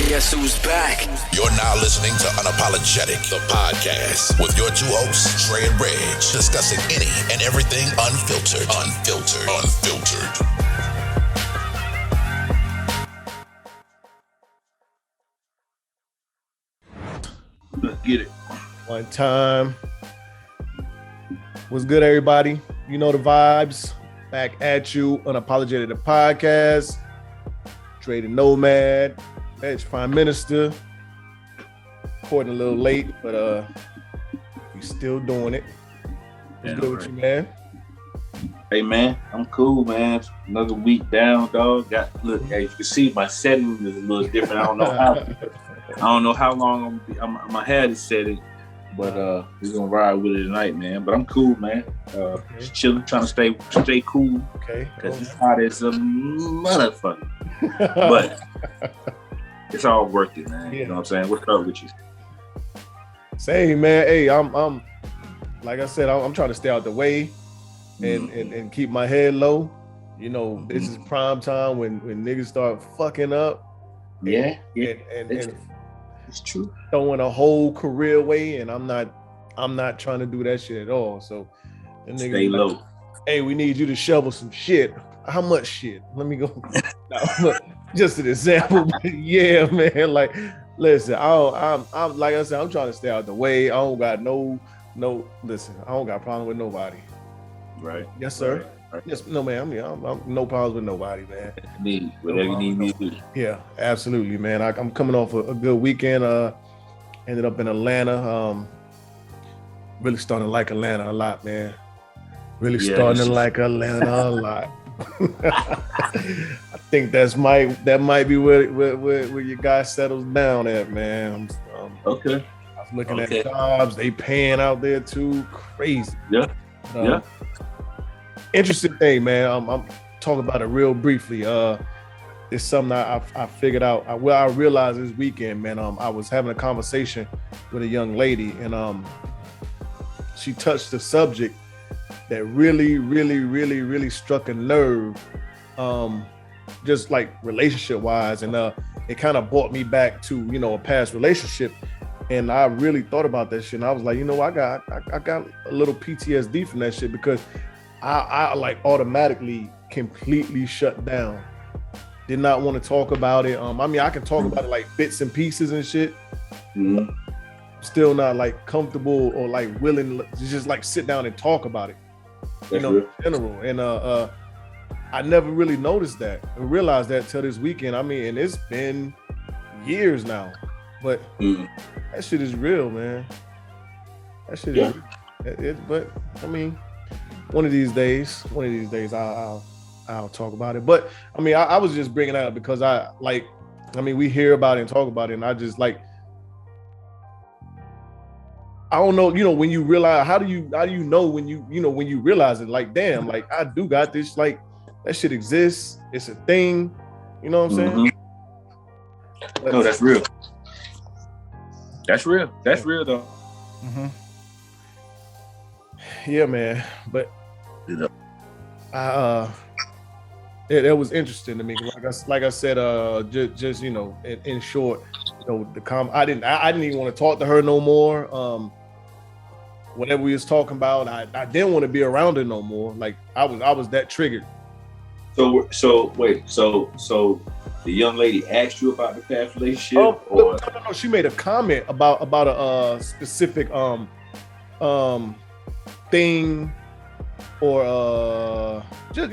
Guess who's back? You're now listening to Unapologetic, the podcast, with your two hosts, Dre and Reg, discussing any and everything unfiltered. Let's get it. One time. What's good, everybody? You know the vibes. Back at you, Unapologetic, the podcast. Dre the Nomad, Edge Prime Minister. Recording a little late, but we still doing it. What's good with you, man? Hey man, I'm cool, man. Another week down, dog. Look, as you can see, my setting is a little different. I don't know how long I'm gonna have this setting, but we're gonna ride with it tonight, man. But I'm cool, man. Just chilling, trying to stay cool. Okay. Because it's hot as a motherfucker. But it's all worth it, man. Yeah. You know what I'm saying? What's up with you? Same, man. Hey, I'm like I said, I'm trying to stay out the way and keep my head low. You know, this is prime time when niggas start fucking up. Yeah. And it's true. Throwing a whole career away, and I'm not trying to do that shit at all. So stay low. Like, hey, we need you to shovel some shit. How much shit? Let me go. Just an example. But yeah, man. Like, listen, I'm like I said, I'm trying to stay out the way. I don't got listen, I don't got a problem with nobody. Right. Yes, sir. Right. Yes, no, man. I'm no problems with nobody, man. Whatever you need me to do. Yeah, absolutely, man. I'm coming off a good weekend. Ended up in Atlanta. Really starting to like Atlanta a lot, man. Really starting to like Atlanta a lot. I think that might be where your guy settles down at, man. Okay. I was looking at jobs. They paying out there too. Crazy. Yeah. Interesting thing, man. I'm talking about it real briefly. It's something I figured out. I realized this weekend, man. I was having a conversation with a young lady, and she touched the subject that really struck a nerve, just like relationship wise, and it kind of brought me back to a past relationship, and I really thought about that shit, and I was like, I got a little PTSD from that shit, because I like automatically completely shut down. Did not want to talk about it. I mean, I can talk about it like bits and pieces and shit. Mm-hmm. Still not like comfortable or like willing to just like sit down and talk about it. In general. And I never really noticed that and realized that till this weekend. I mean, and it's been years now, but that shit is real, man. That shit is real. But I mean, one of these days I'll talk about it. But I mean, I was just bringing it up because we hear about it and talk about it, and I just like, I don't know, when you realize, how do you know when you realize it, like, damn, like I do got this, like that shit exists. It's a thing. You know what I'm saying? Mm-hmm. No, that's real. That's real. That's real though. Mm-hmm. Yeah, man. But it was interesting to me. Like I said, just in short, I didn't even want to talk to her no more. Whatever we was talking about, I didn't want to be around her no more. Like I was that triggered. So wait, so the young lady asked you about the past relationship? No, she made a comment about a specific thing, or just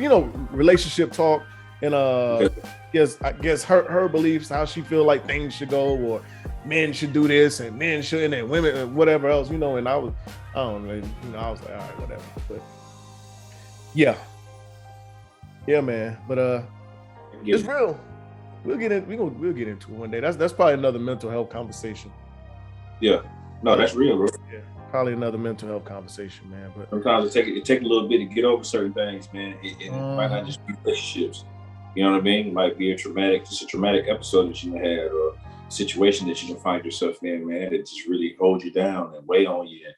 relationship talk, and I guess her beliefs, how she feel like things should go, or men should do this and men shouldn't, and women and whatever else, and I was like, all right, whatever. But yeah, man. But it's real. We'll get into it one day. That's probably another mental health conversation. Yeah, no, that's real, bro. Yeah, probably another mental health conversation, man. But sometimes it take a little bit to get over certain things, man. It might not just be relationships. You know what I mean? It might be a traumatic episode that you had, or a situation that you can find yourself in, man, that just really holds you down and weigh on you. And,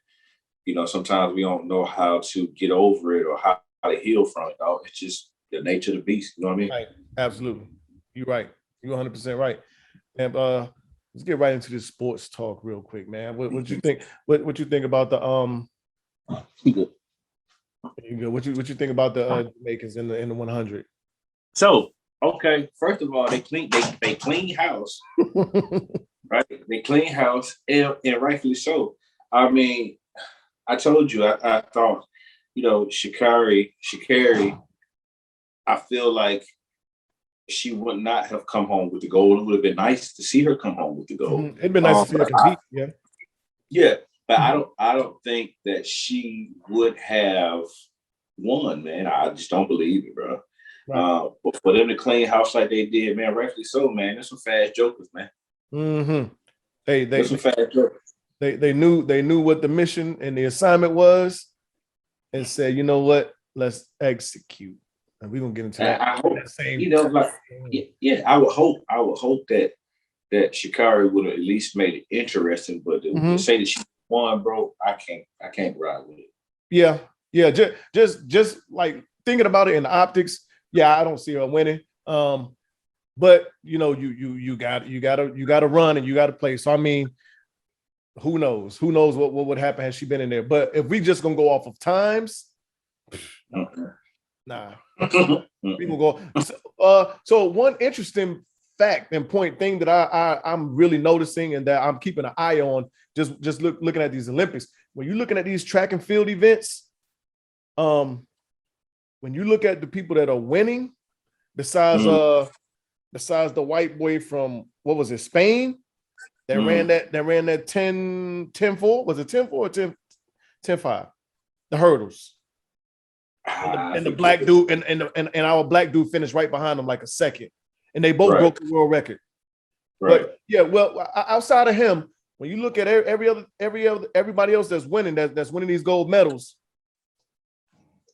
sometimes we don't know how to get over it or how to heal from it, dog. It's just the nature of the beast. You know what I mean? Right. Absolutely. You're right. You're 100% right. And let's get right into this sports talk real quick, man. What you think? What you think about the Good. What you think about the Jamaicans in the 100? So, okay, first of all, they clean house, right? They clean house, and rightfully so. I mean, I told you, I thought, Sha'Carri, I feel like she would not have come home with the gold. It would have been nice to see her come home with the gold. It'd been nice to see her compete, yeah. But I don't think that she would have won, man. I just don't believe it, bro. Right. But for them to clean house like they did, man, rightfully so, man. There's some fast jokers, man. Mm-hmm. There's some fast jokers. They knew what the mission and the assignment was, and said, you know what, let's execute. And we're gonna get into that. I hope that same. I would hope that Sha'Carri would have at least made it interesting. But to say that she won, bro, I can't ride with it. Yeah. Just like thinking about it in the optics. Yeah, I don't see her winning. But you gotta run and you gotta play. So I mean, who knows? Who knows what would happen had she been in there? But if we just gonna go off of times, nah. We gonna go. So one interesting fact and thing that I'm really noticing and that I'm keeping an eye on, just looking at these Olympics. When you're looking at these track and field events, when you look at the people that are winning, besides the white boy from what was it, Spain, that ran that 10-4, was it 10-4 or 10-5? The hurdles. And the black dude and our black dude finished right behind him like a second, and they both broke the world record. Right. But yeah, well, outside of him, when you look at everybody else that's winning, that's winning these gold medals.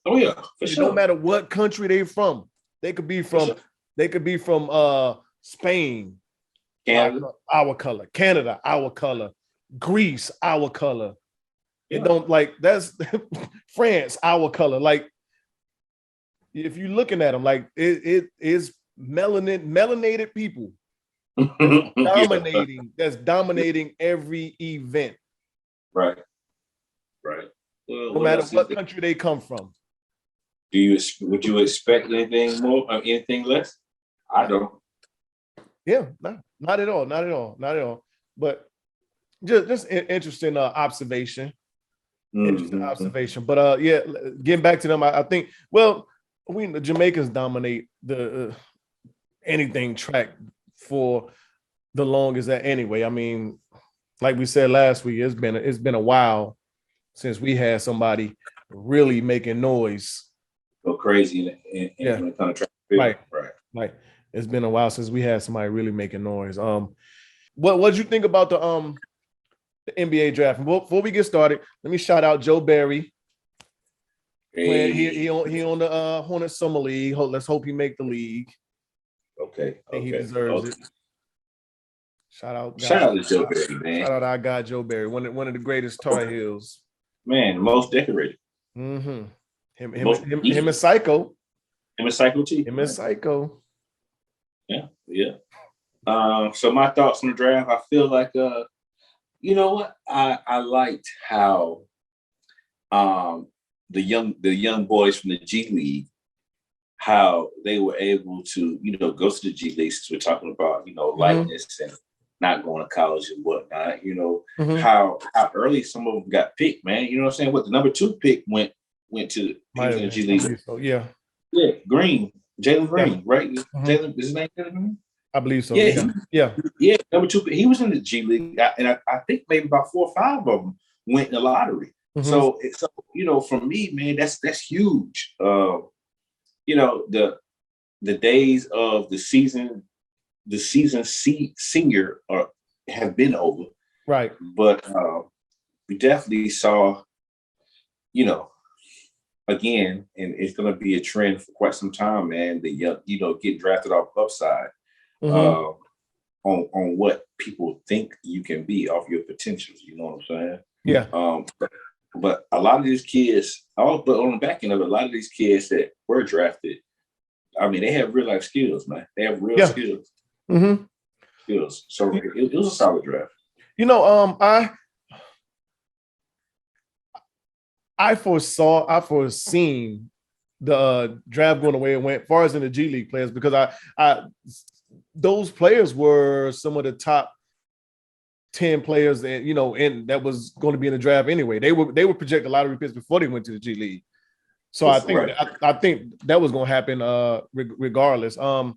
Oh yeah, for sure. No matter what country they from, they could be from Spain, Canada, our color, Canada, our color, Greece, our color. Yeah. It don't like that's France, our color. Like if you're looking at them, like it is melanated people that's dominating every event. Right. Well, no matter what country they come from. Would you expect anything more or anything less? I don't. Yeah, no, not at all. But just an interesting observation. Interesting observation. But yeah, getting back to them, I think, well, the Jamaicans dominate the anything track for the longest anyway. I mean, like we said last week, it's been a while since we had somebody really making noise. Go crazy in kind of track. Right. It's been a while since we had somebody really making noise. What you think about the NBA draft? And before we get started, let me shout out Joe Barry. Hey. He on the Hornets Summer League. Let's hope he make the league. Okay. He deserves it. Shout out to Joe Barry, man. Shout out our guy Joe Barry, one of the greatest Tar Heels. Man, most decorated. Mm-hmm. Him and Psycho. Him and Psycho T. Him and Psycho. Yeah. So my thoughts on the draft, I feel like you know what? I liked how the young boys from the G League, how they were able to, go to the G League, since we're talking about, likeness and not going to college and whatnot, how early some of them got picked, man. You know what I'm saying? What the number 2 pick went to the G League. So, yeah. Yeah, Green. Jalen Green, right? Jalen, is his name Jalen Green? I believe so. Yeah. Number 2, he was in the G League, and I think maybe about 4 or 5 of them went in the lottery. So for me, man, that's huge. The days of the season senior have been over, right? But we definitely saw, again, and it's going to be a trend for quite some time, man. The young, get drafted off upside, on what people think you can be off your potentials. You know what I'm saying? Yeah. But a lot of these kids, but on the back end of it, a lot of these kids that were drafted, I mean, they have real life skills, man. They have real skills. It was a solid draft. You know, I foreseen the draft going the way it went, as far as in the G League players, because I those players were some of the top 10 players that, you know, and that was going to be in the draft anyway. They were projected lottery picks before they went to the G League. So I think I think that was going to happen regardless. I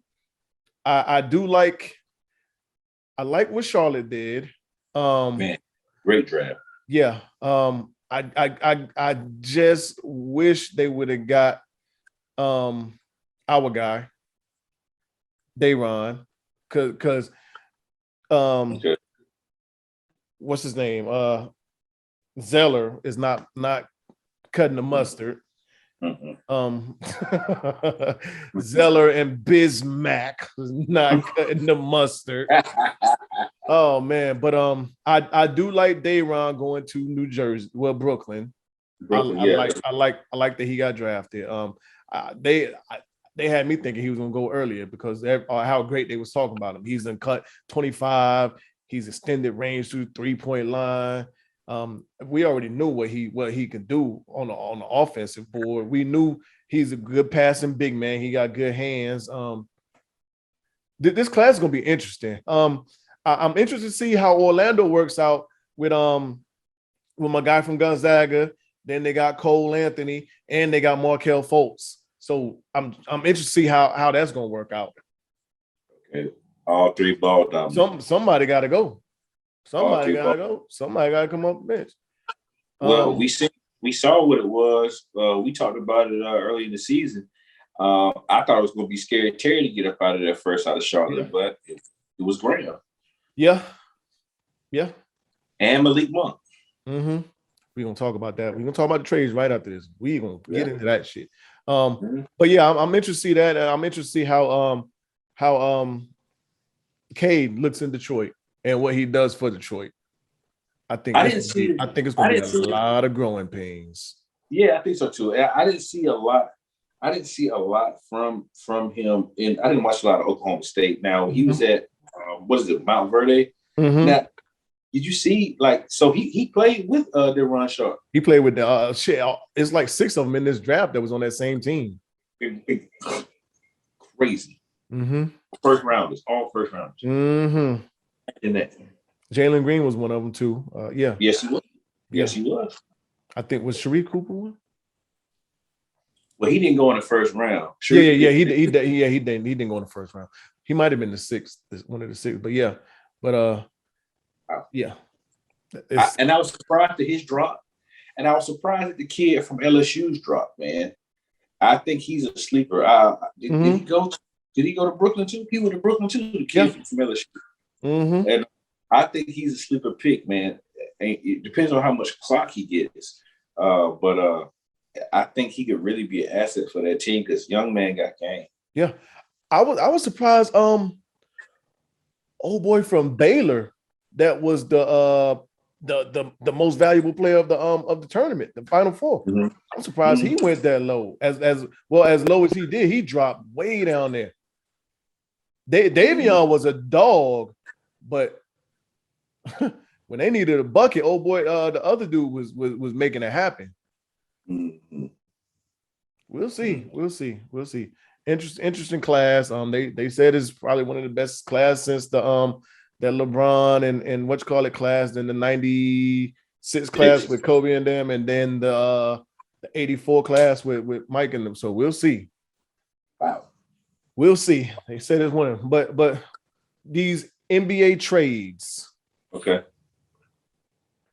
like what Charlotte did. Man, great draft. Yeah. I just wish they would have got our guy, Dayron, because Okay. what's his name? Zeller is not cutting the mustard. Zeller and Bismack was not cutting the mustard. Oh man, but I do like Dayron going to New Jersey, well, Brooklyn. I like that he got drafted. They had me thinking he was gonna go earlier because how great they was talking about him. He's done cut 25. He's extended range through 3-point line. We already knew what he could do on the offensive board. We knew he's a good passing big man. He got good hands. This class is gonna be interesting. I'm interested to see how Orlando works out with my guy from Gonzaga. Then they got Cole Anthony and they got Markelle Fultz. So I'm interested to see how that's gonna work out. Okay. All three ball dominant. Somebody got to go. Somebody got to go. Somebody got to come up bench. Well, we saw what it was. We talked about it early in the season. I thought it was going to be Scary Terry to get up out of there first out of Charlotte, but it was Graham. Yeah. And Malik Monk. Mm-hmm. We're going to talk about that. We're going to talk about the trades right after this. We're going to get into that shit. But yeah, I'm interested to see that. I'm interested to see how Cade looks in Detroit and what he does for Detroit. I think it's going to be a lot of growing pains. Yeah, I think so too. I didn't see a lot. I didn't see a lot from him. I didn't watch a lot of Oklahoma State. Now he was at Mount Verde. Mm-hmm. Now, did you see so he played with Deron Sharp? He played with the shit. It's like 6 of them in this draft that was on that same team. Crazy. Mm-hmm. First rounders, all first rounders. Mm-hmm. And that Jalen Green was one of them too. Yeah. Yes, he was. Yes, he was. I think was Sharif Cooper one. Well, he didn't go in the first round. Yeah. He didn't go in the first round. He might have been the 6th, one of the 6th. But yeah, yeah. And I was surprised at his drop, and I was surprised at the kid from LSU's drop. Man, I think he's a sleeper. Did he go? Did he go to Brooklyn too? He went to Brooklyn too. The kid from LSU. Mm-hmm. And I think he's a sleeper pick, man. It depends on how much clock he gets. But I think he could really be an asset for that team because young man got game. Yeah. I was surprised. Old boy from Baylor, that was the most valuable player of the tournament, the Final Four. Mm-hmm. I'm surprised he went that low. As low as he did, he dropped way down there. Davion was a dog, but when they needed a bucket, old boy, the other dude was making it happen. Mm-hmm. We'll see. Interesting class. They said it's probably one of the best class since the that LeBron and what you call it class, then the 96 class with Kobe and them, and then the 84 class with Mike and them. So we'll see. Wow. We'll see. They said it's one of them. But these NBA trades. Okay.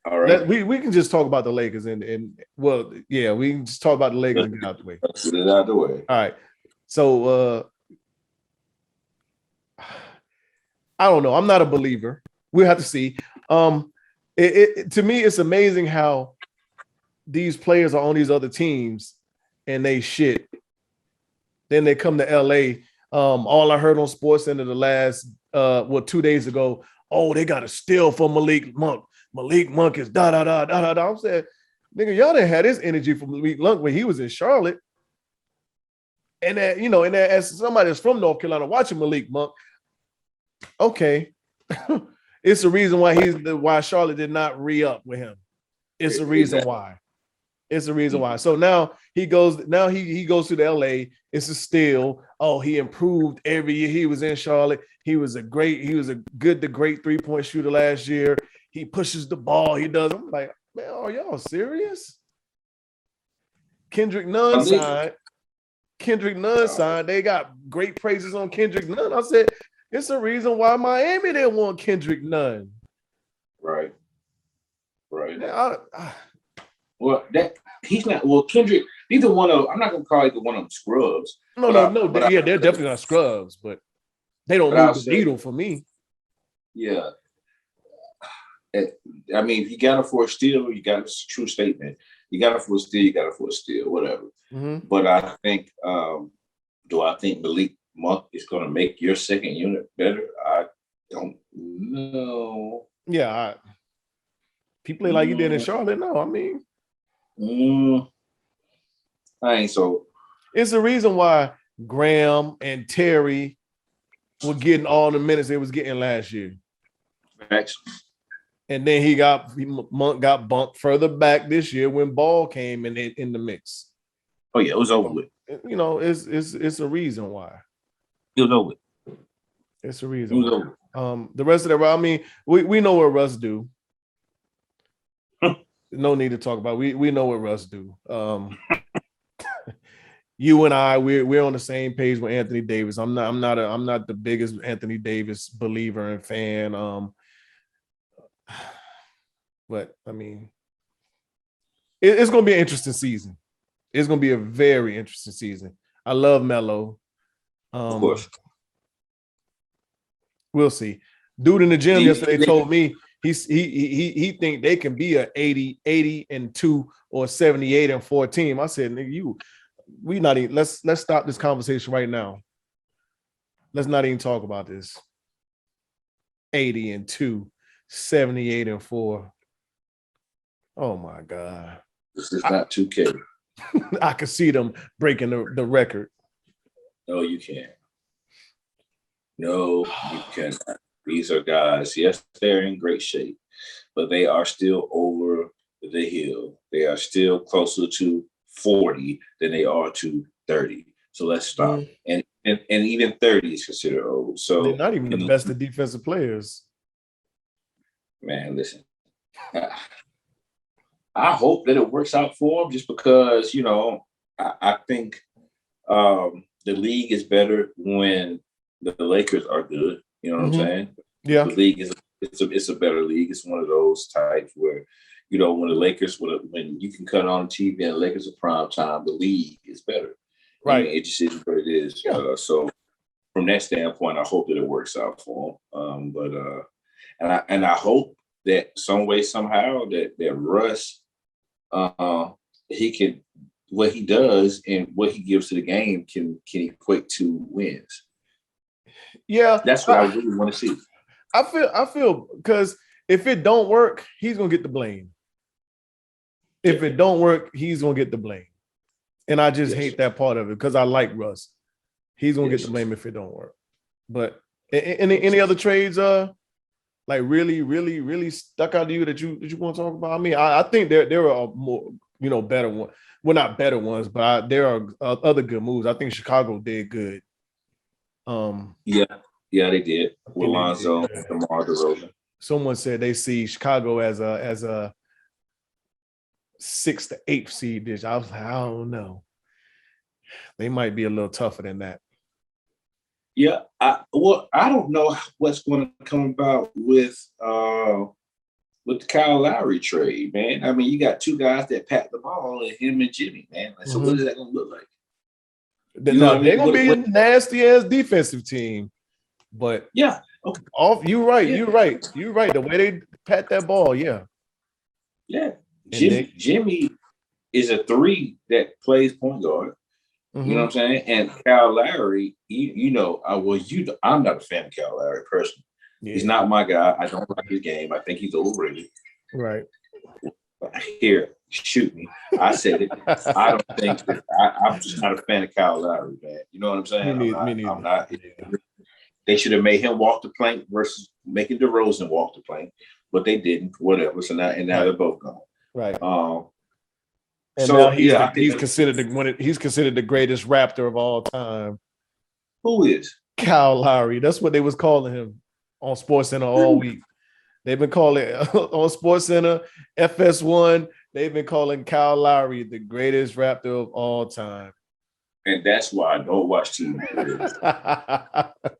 All right. We can just talk about the Lakers and well, yeah, we can just talk about the Lakers and get out the way. Let's get it out the way. All right. So I don't know. I'm not a believer. We'll have to see. To me, it's amazing how these players are on these other teams and they shit. Then they come to LA. All I heard on SportsCenter the last 2 days ago, oh, they got a steal for Malik Monk. Malik Monk is da. I'm saying, nigga, y'all didn't have this energy from Malik Monk when he was in Charlotte. And that, as somebody that's from North Carolina watching Malik Monk, okay, It's the reason why Charlotte did not re-up with him. It's the reason why. It's the reason why. So now he goes to the LA. It's a steal. Oh, he improved every year he was in Charlotte. He was a great 3-point shooter last year. He pushes the ball. He does. I'm like, man, are y'all serious? Kendrick Nunn signed. They got great praises on Kendrick Nunn. I said, it's a reason why Miami didn't want Kendrick Nunn. Right. Now, well, he's not. Well, Kendrick. Neither one of. I'm not gonna call either one of them scrubs. No. They're definitely not scrubs, but they don't move the needle for me. Yeah. I mean, if you got it for a steal, you got a true statement. You got it for a steal, you got it for a steal, whatever. Mm-hmm. But I think, do I think Malik Monk is going to make your second unit better? I don't know. Yeah, he played like he did in Charlotte. No, I mean, I ain't so. It's the reason why Graham and Terry were getting all the minutes they was getting last year. Facts. And then Monk got bumped further back this year when Ball came in the mix. Oh yeah, it was over with. You know, it's a reason why. It was over with. It's a reason. Why. The rest of that, I mean, we know what Russ do. No need to talk about. We know what Russ do. You and I, we're on the same page with Anthony Davis. I'm not the biggest Anthony Davis believer and fan. But I mean, it's going to be an interesting season. It's going to be a very interesting season. I love Melo. Of course. We'll see. Dude in the gym yesterday told me he think they can be a 80-2 or 78-4 team. I said, nigga, we not even let's stop this conversation right now. Let's not even talk about this. 80-2, 78-4. Oh my God. This is not 2K. I could see them breaking the record. No, you can't. No, you cannot. These are guys, yes, they're in great shape, but they are still over the hill. They are still closer to 40 than they are to 30. So let's stop. And even 30 is considered old. So they're not even the best of defensive players. Man, listen. I hope that it works out for them just because, you know, I think the league is better when the Lakers are good. You know what I'm saying? Yeah. The league it's a better league. It's one of those types where, you know, when the Lakers, when you can cut on TV and the Lakers are prime time, the league is better. Right. I mean, it just is what it is. Yeah. So from that standpoint, I hope that it works out for them. And I hope that some way, somehow, that Russ, he can, what he does and what he gives to the game can equate to wins. Yeah, that's what I really want to see. I feel because if it don't work, he's gonna get the blame. If it don't work, he's gonna get the blame, and I just hate that part of it because I like Russ. He's gonna get the blame if it don't work. But any other trades, like really stuck out to you that you want to talk about? I mean, I think there are more, you know, better ones. Well, not better ones, but there are other good moves. I think Chicago did good. Yeah, they did. With Lonzo, DeMar DeRozan. Someone said they see Chicago as a 6th to 8th seed dish. I was like, I don't know. They might be a little tougher than that. Yeah, I don't know what's going to come about with the Kyle Lowry trade, man. I mean, you got two guys that pat the ball, and him and Jimmy, man. So what is that going to look like? They're going to be a nasty ass defensive team, but yeah, okay. You're right. The way they pat that ball, yeah. Jimmy is a 3 that plays point guard. You know what I'm saying? And Kyle Lowry, I'm not a fan of Kyle Lowry personally. Yeah. He's not my guy. I don't like his game. I think he's overrated. Right. Here, shoot me. I said it. I don't think that I'm just not a fan of Kyle Lowry, man. You know what I'm saying? Me neither. I'm not. They should have made him walk the plank versus making DeRozan walk the plane, but they didn't. Whatever. So now they're both gone. Right. And so now he's considered the greatest Raptor of all time. Who is? Kyle Lowry. That's what they was calling him on SportsCenter all week. They've been calling on SportsCenter, FS1. They've been calling Kyle Lowry the greatest Raptor of all time. And that's why I don't watch TV.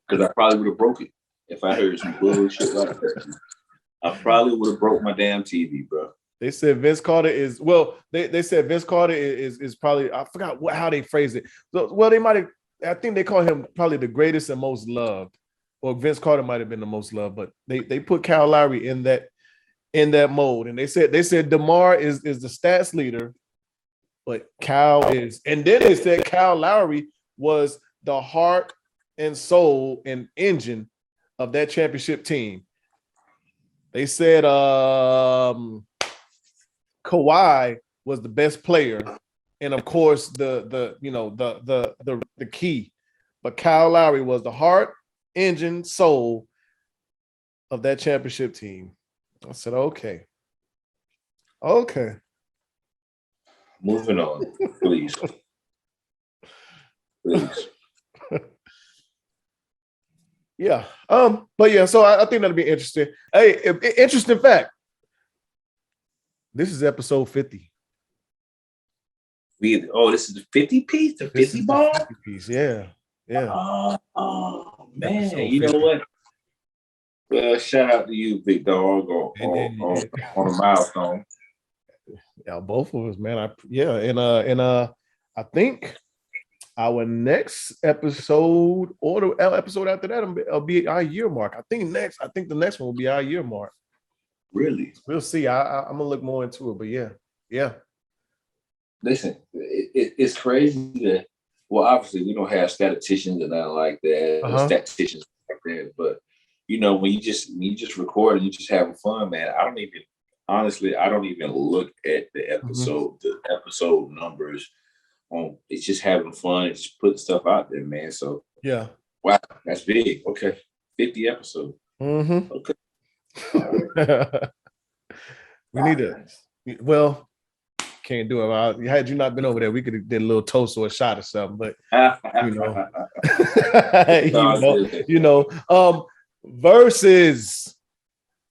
Because I probably would have broke it if I heard some bullshit like that. I probably would have broke my damn TV, bro. They said Vince Carter is they said Vince Carter is probably, I forgot how they phrased it. Well, they might have, I think they call him probably the greatest and most loved, or Vince Carter might have been the most loved, but they put Kyle Lowry in that mode, and they said DeMar is the stats leader, but Kyle is, and then they said Kyle Lowry was the heart and soul and engine of that championship team. They said Kawhi was the best player, and of course the key, but Kyle Lowry was the heart, engine, soul of that championship team. I said, okay. Moving on, please. Yeah. But yeah, so I think that'll be interesting. Hey, interesting fact. This is episode 50. This is the 50 piece, the 50 ball? 50 piece, yeah. Oh man, you know what? Well, shout out to you, big dog, on a milestone. Yeah, both of us, man. I think our next episode or the episode after that will be our year mark. I think the next one will be our year mark. Really? We'll see. I'm gonna look more into it, but yeah. Listen, it's crazy that, well, obviously we don't have statisticians and nothing like that, statisticians like that, but you know, when you just record and you just having fun, man, I don't even look at the episode numbers. It's just having fun and just putting stuff out there, man. So yeah, wow, that's big. Okay, 50 episodes. Okay. We need to. Well, can't do it. Had you not been over there, we could have did a little toast or a shot or something. But Verzuz.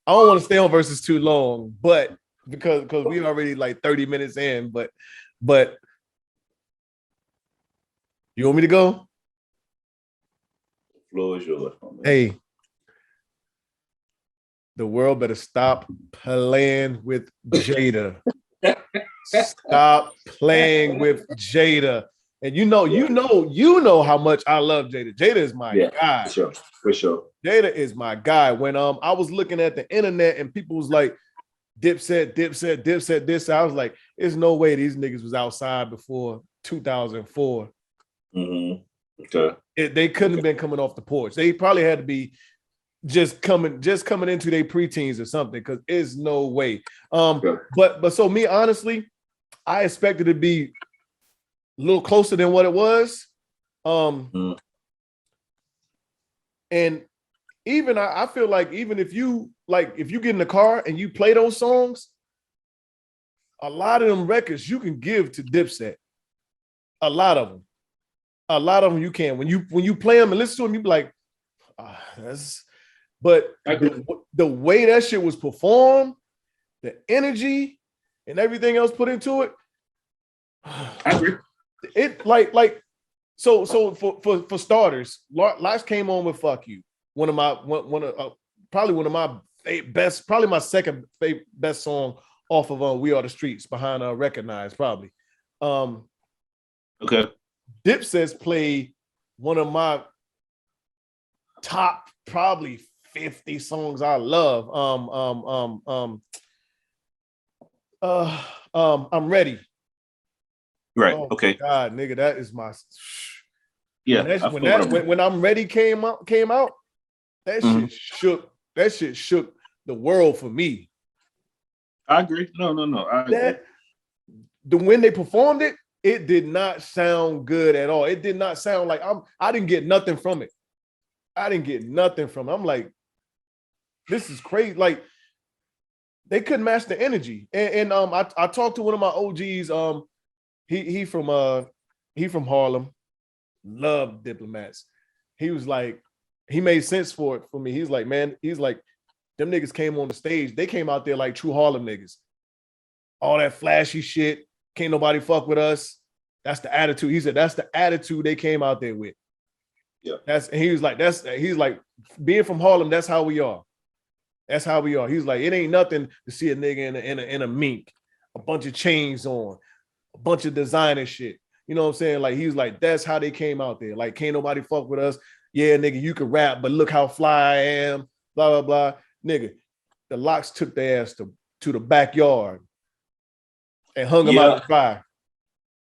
I don't want to stay on Verzuz too long, but because we already like 30 minutes in. But you want me to go? The floor is yours. Hey. The world better stop playing with Jada. Stop playing with Jada. And you know how much I love Jada. Jada is my guy. For sure. Jada is my guy. When I was looking at the internet and people was like, Dipset this, I was like, there's no way these niggas was outside before 2004. Okay. They couldn't have been coming off the porch. They probably had to be just coming into their preteens or something, because there's no way. But so me, honestly, I expected it to be a little closer than what it was. And even I feel like even if you get in the car and you play those songs, a lot of them records you can give to Dipset. A lot of them you can. When you play them and listen to them, you be like, that's. But the way that shit was performed, the energy and everything else put into it, I agree. It so for starters, L.O.X came on with "Fuck You," probably one of my best, probably my second favorite best song off of "We Are the Streets" behind "Recognize," probably. Okay. Dipset's played one of my top probably 50 songs I love. I'm Ready. Right. Oh, okay. God, nigga, that is my. Yeah. When I'm Ready came out, that shit shook. That shit shook the world for me. I agree. No. When they performed it, it did not sound good at all. It did not sound like I didn't get nothing from it. I'm like, this is crazy. Like they couldn't match the energy. And I talked to one of my OGs. He from Harlem, loved Diplomats. He was like, he made sense for it for me. He's like, man, he's like, them niggas came on the stage. They came out there like true Harlem niggas. All that flashy shit. Can't nobody fuck with us. That's the attitude. He said that's the attitude they came out there with. Yeah. He's like, being from Harlem, that's how we are. That's how we are. He's like, it ain't nothing to see a nigga in a mink, a bunch of chains on, a bunch of designer shit. You know what I'm saying? Like, he's like, that's how they came out there. Like, can't nobody fuck with us. Yeah, nigga, you can rap, but look how fly I am. Blah, blah, blah. Nigga, the L.O.X took their ass to the backyard and hung them out to dry.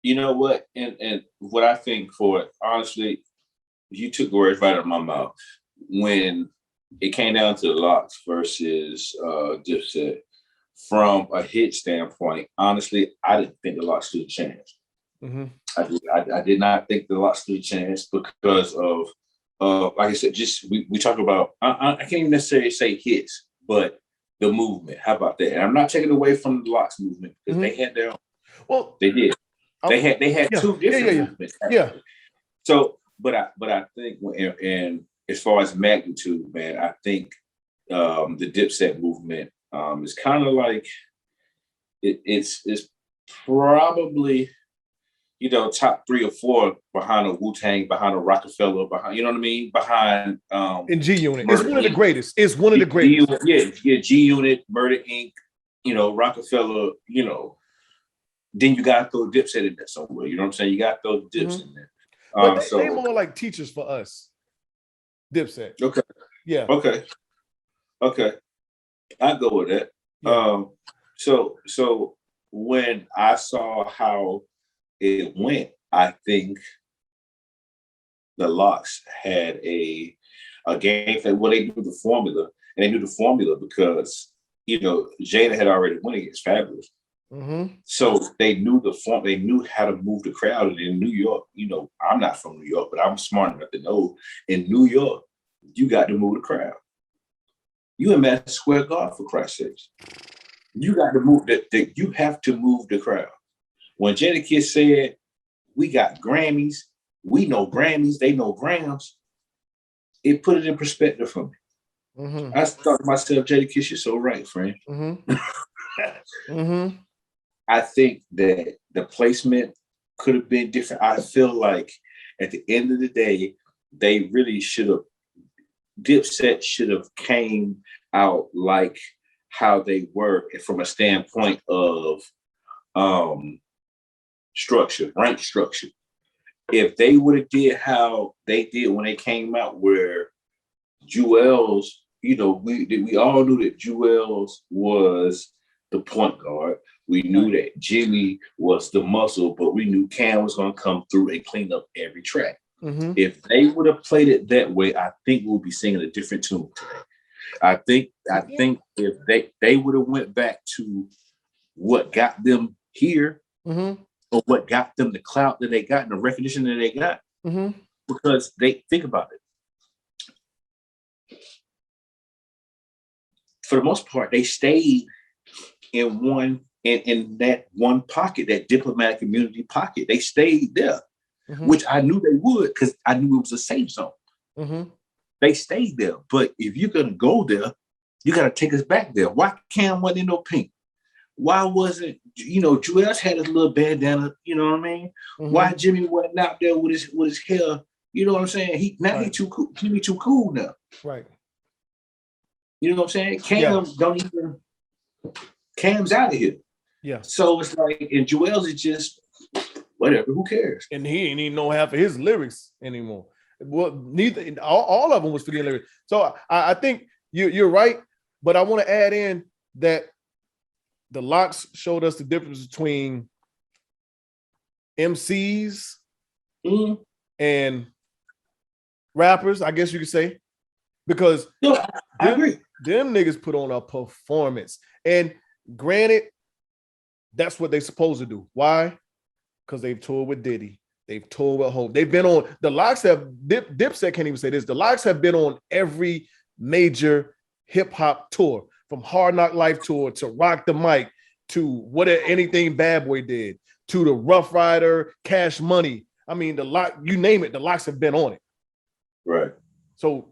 You know what? And what I think for it, honestly, you took the words right out of my mouth. When it came down to the L.O.X versus Dipset, from a hit standpoint, honestly, I didn't think the L.O.X stood a chance. Mm-hmm. I did not think the L.O.X stood a chance because of, like I said, just we talk about, I can't even necessarily say hits, but the movement. How about that? And I'm not taking away from the L.O.X movement because they had their own. Well, they did. They had two different movements. Yeah. So, but I think, and as far as magnitude, man, I think the Dipset movement is kind of like it's probably, you know, top 3 or 4 behind a Wu-Tang, behind a Rockefeller, behind, you know what I mean, behind in G Unit. It's one of the greatest. It's one of the greatest. G Unit, Murder Inc., you know, Rockefeller, you know. Then you gotta throw Dipset in there somewhere. You know what I'm saying? You gotta throw Dips in there. But they more like teachers for us. Dipset. Okay. Yeah. Okay. I go with that. Yeah. So when I saw how it went, I think the L.O.X had a game that, well, they knew the formula, and they knew the formula because, you know, Jada had already won against Fabulous. Mm-hmm. So they knew the form, they knew how to move the crowd. And in New York, you know, I'm not from New York, but I'm smart enough to know in New York, you got to move the crowd. You in Madison Square Garden, for Christ's sakes. You got to move that. You have to move the crowd. When Jadakiss said, we got Grammys, we know Grammys, they know Grams, it put it in perspective for me. Mm-hmm. I thought to myself, Jadakiss, you're so right, friend. Mm-hmm. Mm-hmm. I think that the placement could have been different. I feel like at the end of the day, they really should have, Dipset should have came out like how they were from a standpoint of structure, rank structure. If they would have did how they did when they came out, where Jewel's, you know, we all knew that Jewel's was the point guard. We knew that Jimmy was the muscle, but we knew Cam was going to come through and clean up every track. Mm-hmm. If they would have played it that way, I think we'll be singing a different tune today. I think if they would have went back to what got them here, mm-hmm. or what got them the clout that they got and the recognition that they got, mm-hmm. because they think about it. For the most part, they stayed in that one pocket, that diplomatic community pocket. They stayed there, mm-hmm. which I knew they would because I knew it was a safe zone. Mm-hmm. They stayed there. But if you're going to go there, you got to take us back there. Why Cam wasn't in no pink? Why wasn't, you know, Juelz had his little bandana, you know what I mean? Mm-hmm. Why Jimmy wasn't out there with his hair? You know what I'm saying? He too cool. Jimmy too cool now. Right. You know what I'm saying? Cam's out of here. Yeah. So it's like, and Juelz is just whatever. Who cares? And he ain't even know half of his lyrics anymore. Well, neither all of them was forgetting lyrics. So I think you're right, but I want to add in that the L.O.X showed us the difference between MCs mm-hmm. and rappers, I guess you could say, because I agree. Them niggas put on a performance. And granted, that's what they're supposed to do. Why? Because they've toured with Diddy. They've toured with Hope. They've been on, the L.O.X have, Dipset can't even say this, the L.O.X have been on every major hip hop tour, from Hard Knock Life tour to Rock the Mic to anything Bad Boy did to the Rough Rider, Cash Money. I mean, you name it, the L.O.X have been on it. Right. So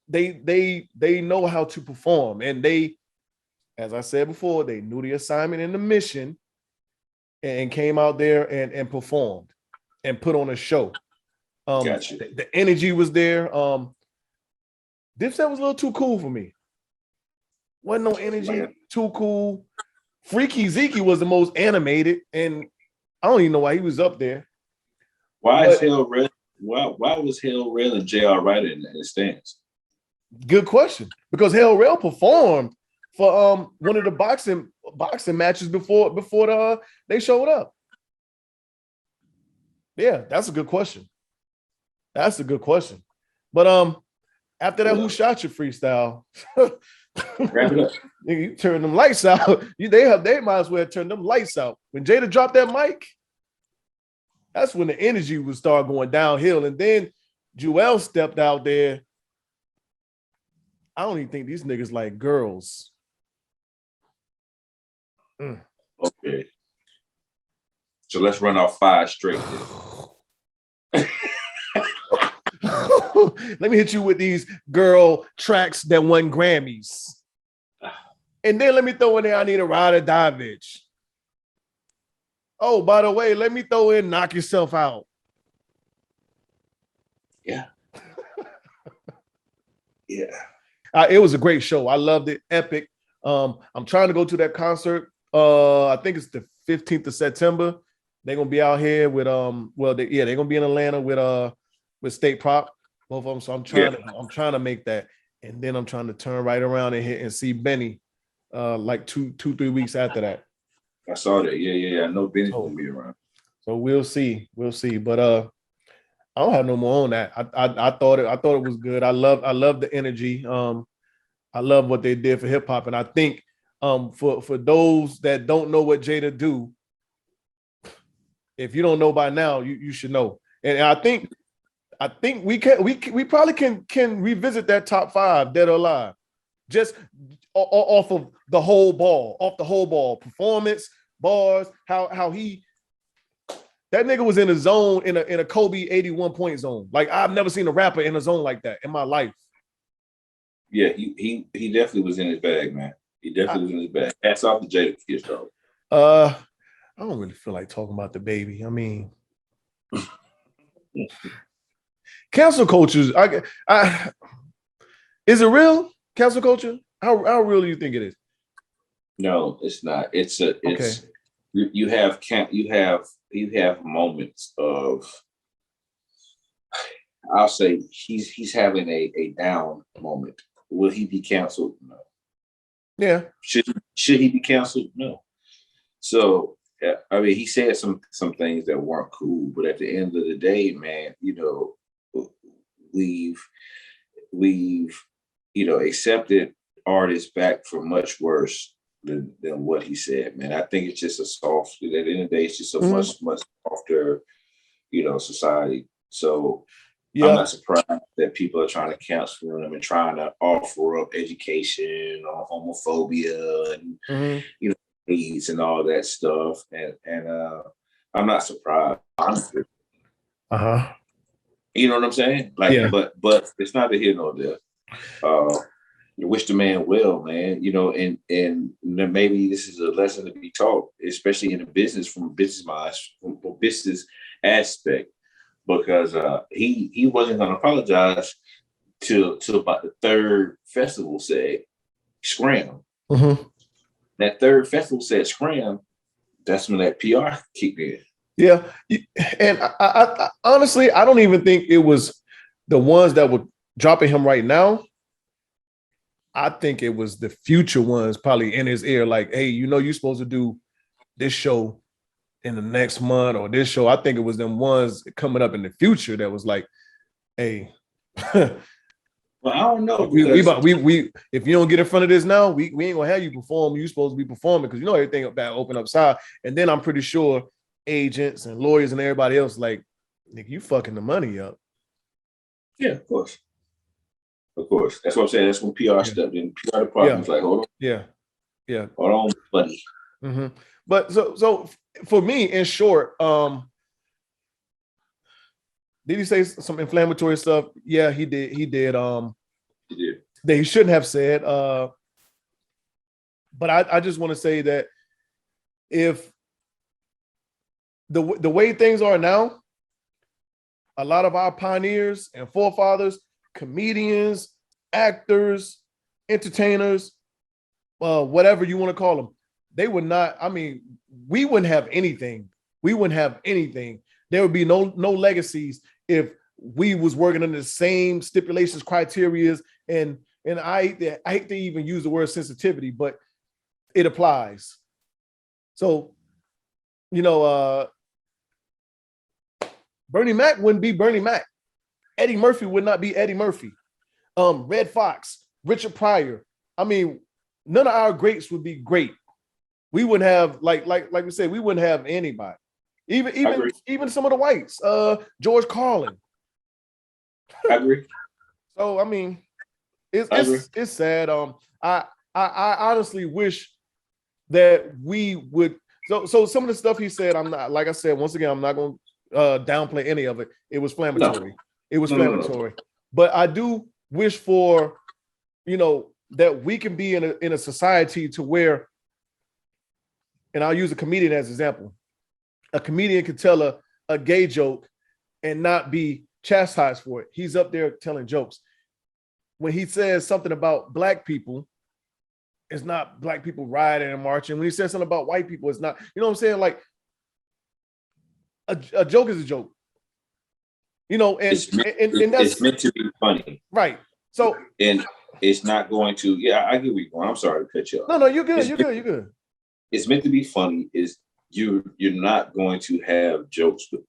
they know how to perform, and they, as I said before, they knew the assignment and the mission, and came out there and performed and put on a show. Gotcha. The energy was there. Dipset was a little too cool for me. Wasn't no energy, too cool. Freaky Zeke was the most animated, and I don't even know why he was up there. Why was Hell Rail and JR Ryder in the stands? Good question. Because Hell Rail performed for one of the boxing matches before they showed up. Yeah, that's a good question. That's a good question. But after that, Who Shot You freestyle, wrap it up. You turn them lights out. They might as well turn them lights out. When Jada dropped that mic, that's when the energy would start going downhill. And then Jewel stepped out there. I don't even think these niggas like girls. Okay. So let's run off 5 straight then. Let me hit you with these girl tracks that won Grammys. And then let me throw in there, I Need a Ride or Die bitch. Oh, by the way, let me throw in Knock Yourself Out. Yeah. Yeah. It was a great show. I loved it. Epic. I'm trying to go to that concert. I think it's the 15th of September. They're gonna be out here with they're gonna be in Atlanta with State Prop, both of them. So I'm trying to make that, and then I'm trying to turn right around and hit and see Benny like 2-3 weeks after that. I saw that. Yeah. I know Benny's gonna be around. So we'll see. But I don't have no more on that. I thought it was good. I love the energy. I love what they did for hip hop, and I think for those that don't know what Jada do, if you don't know by now, you should know. And I think we probably can revisit that top 5, dead or alive, just off of the whole ball, performance, bars, how he. That nigga was in a zone, in a Kobe 81 point zone. Like, I've never seen a rapper in a zone like that in my life. Yeah, he definitely was in his bag, man. He definitely was in his bag. Hats off to Jada for his though. I don't really feel like talking about DaBaby. I mean, cancel culture. Is it real? Cancel culture? How real do you think it is? No, it's not. It's okay. You have moments of, I'll say he's having a down moment. Will he be canceled? No. Yeah. Should he be canceled? No. So I mean, he said some things that weren't cool, but at the end of the day, man, you know, we've accepted artists back for much worse than what he said, man. I think it's just at the end of the day, it's just a much softer, society. So yeah. I'm not surprised that people are trying to cancel him and trying to offer up education on homophobia and AIDS and all that stuff. And I'm not surprised, honestly. You know what I'm saying? Like, yeah. But it's not a here nor there. Wish the man well, man. And maybe this is a lesson to be taught, especially in the business, from a business aspect, because he wasn't going to apologize till about the 3rd festival said scram. That 3rd festival said scram. That's when that PR kicked in. Yeah, and I honestly, I don't even think it was the ones that were dropping him right now. I think it was the future ones probably in his ear, like, hey, you're supposed to do this show in the next month or this show. I think it was them ones coming up in the future that was like, hey. Well, I don't know. We if you don't get in front of this now, we ain't gonna have you perform. You supposed to be performing because everything about open upside. And then I'm pretty sure agents and lawyers and everybody else like, nigga, you fucking the money up. Yeah, of course. Of course. That's what I'm saying. That's when PR stepped in. PR department was like, hold on. Yeah. Hold on, buddy. Mm-hmm. But so for me, in short, did he say some inflammatory stuff? Yeah, he did. He did. He did. That he shouldn't have said. But I just want to say that if the way things are now, a lot of our pioneers and forefathers, comedians, actors, entertainers, whatever you want to call them, they would not. I mean, we wouldn't have anything. We wouldn't have anything. There would be no legacies if we was working under the same stipulations, criterias, and I hate to even use the word sensitivity, but it applies. So, you know, Bernie Mac wouldn't be Bernie Mac. Eddie Murphy would not be Eddie Murphy. Red Fox, Richard Pryor. I mean, none of our greats would be great. We wouldn't have, like we said, we wouldn't have anybody. Even some of the whites, George Carlin. I agree. So I mean, it's sad. I honestly wish that we would. So some of the stuff he said, I'm not, like I said, once again, I'm not going to downplay any of it. It was inflammatory. No. It was inflammatory. No. But I do wish for, you know, that we can be in a society to where, and I'll use a comedian as an example. A comedian can tell a gay joke and not be chastised for it. He's up there telling jokes. When he says something about black people, it's not black people rioting and marching. When he says something about white people, it's not, you know what I'm saying? Like a joke is a joke. You know, and it's meant to be funny. Right. So and it's not going to, I get where you're going. I'm sorry to cut you off. No, you're good. You're good. It's meant to be funny. You're not going to have jokes with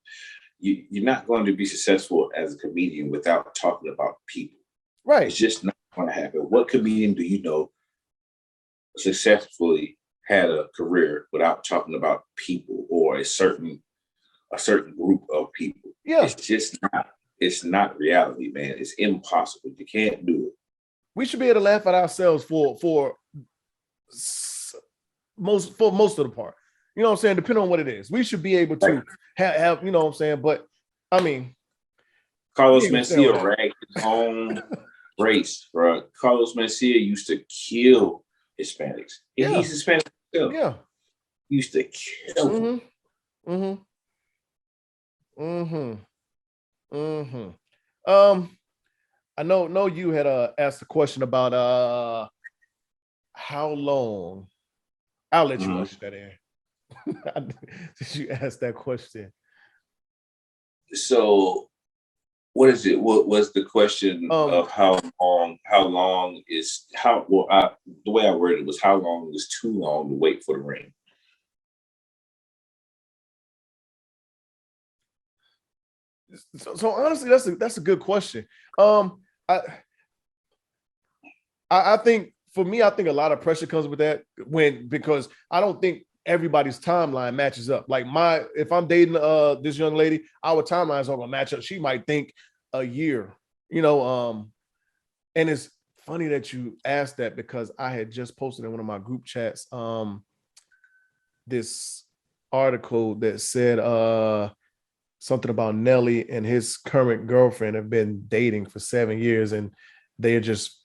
you're not going to be successful as a comedian without talking about people. Right. It's just not going to happen. What comedian do you know successfully had a career without talking about people or a certain group of people? Yeah. It's not reality, man. It's impossible. You can't do it. We should be able to laugh at ourselves for most of the part. You know what I'm saying? Depending on what it is. We should be able to have, you know what I'm saying? But I mean, Carlos Mencia ragged his own race, bro. Carlos Mencia used to kill Hispanics. Yeah. He's Hispanic himself. Yeah. He used to kill them. I know you had asked a question about how long. I'll let you rush that in. Did you ask that question? So what is it? What was the question of how long is the way I worded it was how long is too long to wait for the ring? So honestly, that's a good question. I think for me, I think a lot of pressure comes with that because I don't think everybody's timeline matches up. Like if I'm dating this young lady, our timelines aren't gonna match up. She might think a year, you know. And it's funny that you asked that because I had just posted in one of my group chats this article that said something about Nelly and his current girlfriend have been dating for 7 years and they're just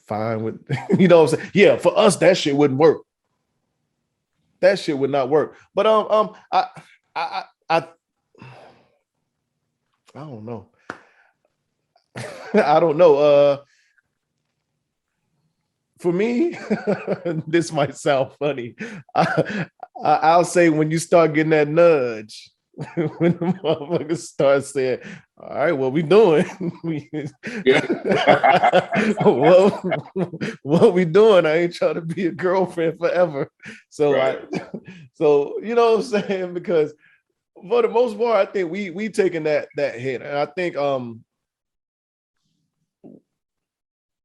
fine with, you know what I'm saying? Yeah, for us, that shit wouldn't work. That shit would not work. But I don't know. I don't know. For me, this might sound funny. I'll say when you start getting that nudge, when the motherfuckers start saying, all right, what we doing? what we doing? I ain't trying to be a girlfriend forever. So right. So you know what I'm saying? Because for the most part, I think we taking that hit. And I think I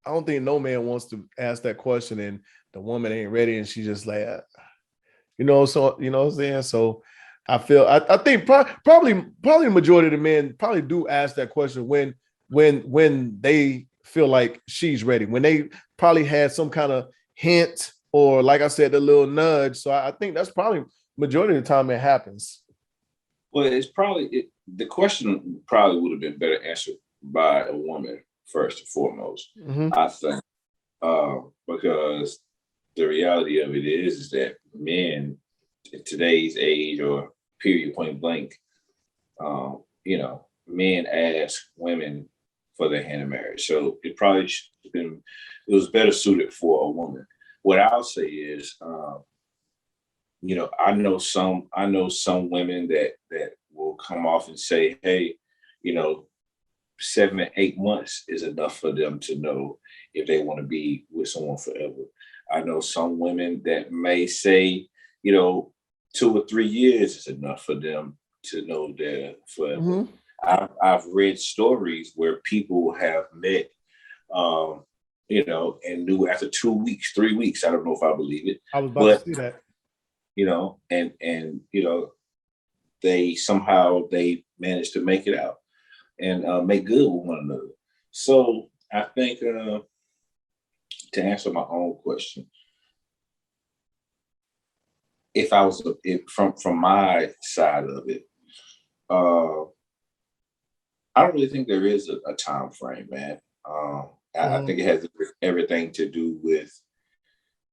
don't think no man wants to ask that question and the woman ain't ready and she just like, you know, so you know what I'm saying? So I think probably the majority of the men probably do ask that question when they feel like she's ready, when they probably had some kind of hint or, like I said, the little nudge. So I think that's probably majority of the time it happens. Well, it's probably the question probably would have been better answered by a woman first and foremost. I think, because the reality of it is that men in today's age, or period, point blank, you know, men ask women for their hand in marriage. So it probably should have been, it was better suited for a woman. What I'll say is, you know, I know some women that will come off and say, hey, you know, 7 or 8 months is enough for them to know if they want to be with someone forever. I know some women that may say, you know, 2 or 3 years is enough for them to know they're forever. I've read stories where people have met, you know, and knew after 2 weeks, 3 weeks. I don't know if I believe it. I was about to say that. You know, and you know, they somehow they managed to make it out and make good with one another. So I think to answer my own question, if I was from my side of it, I don't really think there is a time frame, man. I think it has everything to do with,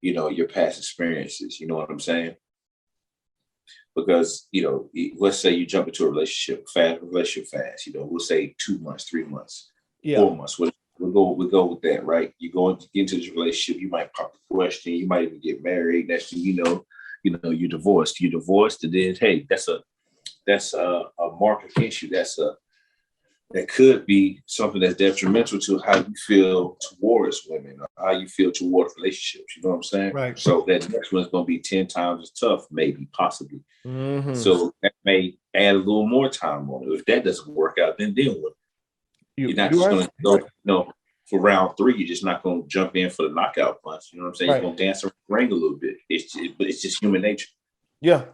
you know, your past experiences. You know what I'm saying? Because, you know, let's say you jump into a relationship fast. You know, we'll say 2 months, 3 months, 4 months. We'll go with that, right? You go into this relationship, you might pop the question, you might even get married. Next thing you know, you're divorced. You're divorced, and then hey, that's a mark against you. That could be something that's detrimental to how you feel towards women, or how you feel toward relationships. You know what I'm saying? Right. So that next one's going to be 10 times as tough, maybe, possibly. So that may add a little more time on it. If that doesn't work out, then what? You're not just going to go, you know, for round 3. You're just not going to jump in for the knockout punch. You know what I'm saying? You're going to dance around the ring a little bit. But it's just human nature. Yeah,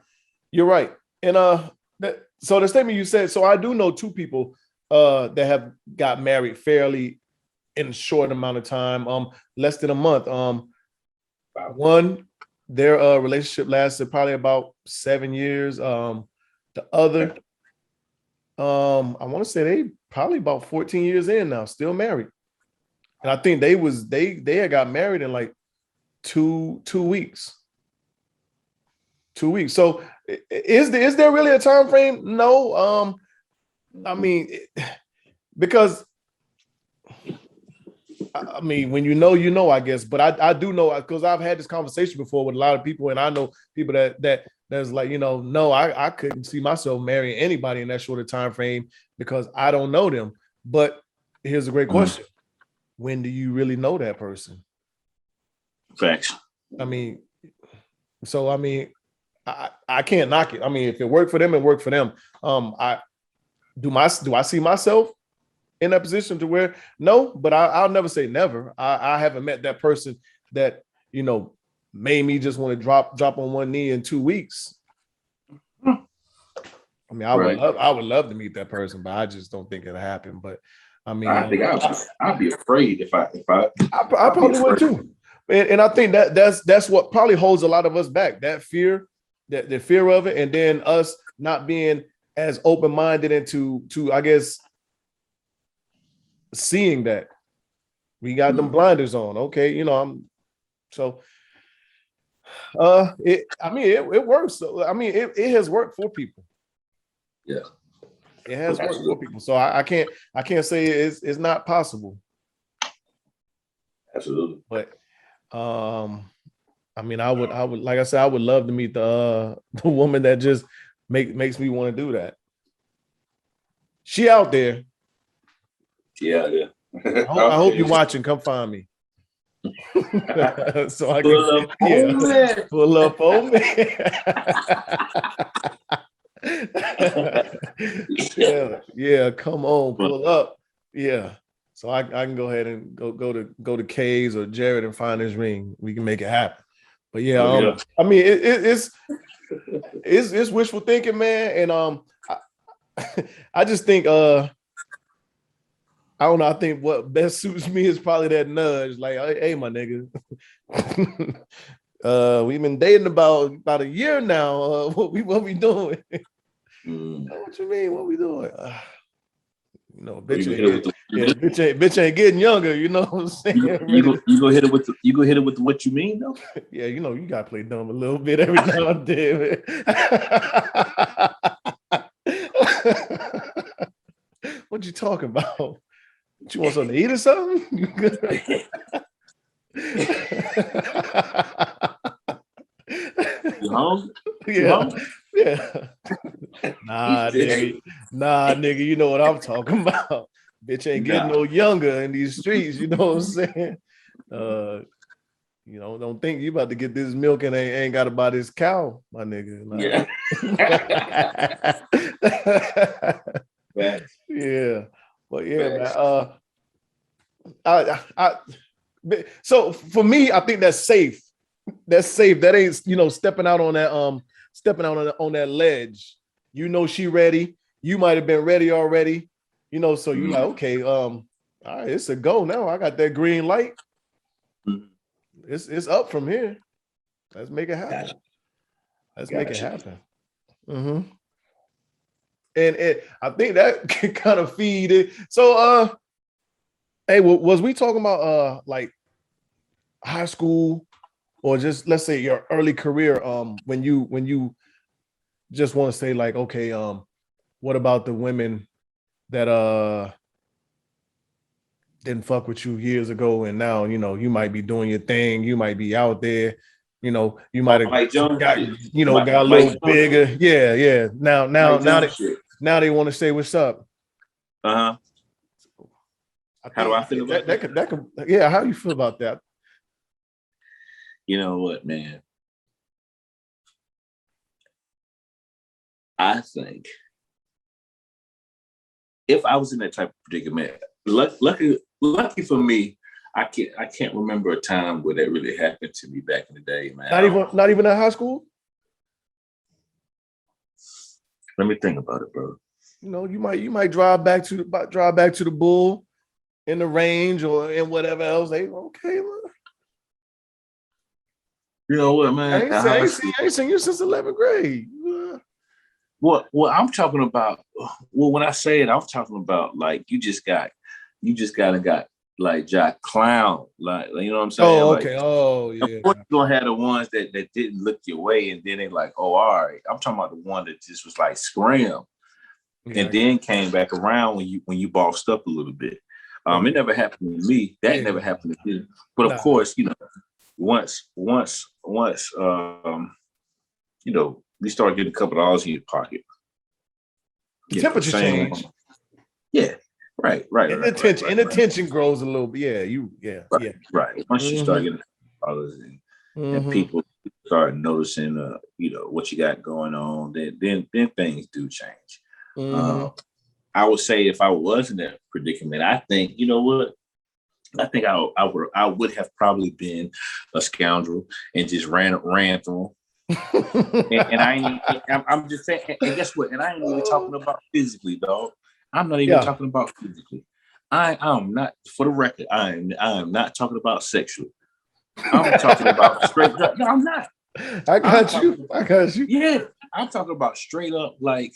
you're right. And so the statement you said, so I do know 2 people that have got married fairly in a short amount of time, less than a month. One, their relationship lasted probably about 7 years. The other, I want to say they probably about 14 years in now, still married. And I think they had got married in like two weeks. 2 weeks. So is there really a time frame? No. I mean, because I mean, when you know, I guess, but I do know, because I've had this conversation before with a lot of people, and I know people that's like, you know, no, I couldn't see myself marrying anybody in that short of time frame because I don't know them. But here's a great question. When do you really know that person? Facts. I mean, so I mean, I can't knock it. I mean, if it worked for them, it worked for them. Do I see myself in that position to where no, but I'll never say never. I haven't met that person that, you know, made me just want to drop on one knee in 2 weeks. I mean, I would love to meet that person, but I just don't think it'll happen. But I mean, I think I'd be afraid if I probably would too. And I think that's what probably holds a lot of us back. That fear, the fear of it, and then us not being as open-minded into I guess seeing that we got them blinders on. Okay, you know, it works. So I mean, it has worked for people. Yeah, it has worked for people. So I can't say it's not possible. Absolutely. But I mean, I would like I said, I would love to meet the woman that just makes me want to do that. She out there. Yeah. I hope you're watching. Come find me. So I can pull up on me. yeah. Come on, pull up. Yeah. So I can go ahead and go to K's or Jared and find his ring. We can make it happen. But yeah, I mean, it's wishful thinking, man. And I just think I don't know. I think what best suits me is probably that nudge. Like, hey, my nigga. We've been dating about a year now. What we doing? What you mean? What we doing? You know, bitch ain't getting younger. You know what I'm saying? You go hit it with what you mean though. Yeah, you know, you gotta play dumb a little bit every now and then. What you talking about? What, you want something to eat or something? You good? You hungry? Yeah. Yeah. Nah, nigga, you know what I'm talking about. Bitch ain't getting no younger in these streets, you know what I'm saying? You know, don't think you about to get this milk and ain't got to buy this cow, my nigga. Nah. Yeah. Yeah. But yeah, man. So for me, I think that's safe. That's safe. That ain't, you know, stepping out on that on that ledge. You know she ready. You might have been ready already. You know, so you like, okay, all right, it's a go now. I got that green light. It's up from here. Let's make it happen. Let's make it happen. And I think that can kind of feed it. So hey, was we talking about like high school or just, let's say, your early career, when you just want to say like, okay, what about the women that didn't fuck with you years ago, and now, you know, you might be doing your thing, you might be out there, you know, you might have got, you know, got a little bigger. Yeah. Now they want to say what's up. How do I feel about that? That could, yeah, how do you feel about that? You know what, man? I think if I was in that type of predicament, lucky for me, I can't remember a time where that really happened to me back in the day, man. Not even in high school? Let me think about it, bro. You know, you might drive back to the Bull in the range or in whatever else. They okay, look. You know what, man? I ain't seen you since 11th grade. What I'm talking about, well, when I say it, I'm talking about like you just got like Jack Clown, like, you know what I'm saying? Oh, okay. Like, oh, yeah. Of course you're gonna have the ones that didn't look your way and then they like, oh, all right. I'm talking about the one that just was like scram, and then came back around when you bossed up a little bit. It never happened to me. That never happened to me. But of course, you know, once you know, we start getting a couple of dollars in your pocket. The temperature change. Yeah, right. And the tension grows a little bit. Right. Once you start getting dollars and people start noticing, you know, what you got going on, then things do change. I would say if I was in that predicament, I think, you know what? I think I would have probably been a scoundrel and just ran through. and I'm just saying, and guess what? And I ain't even talking about physically, dog. I'm not even talking about physically. I'm not, for the record, I am not talking about sexual. I'm talking about straight up. No, I'm not. I got you. Yeah, I'm talking about straight up, like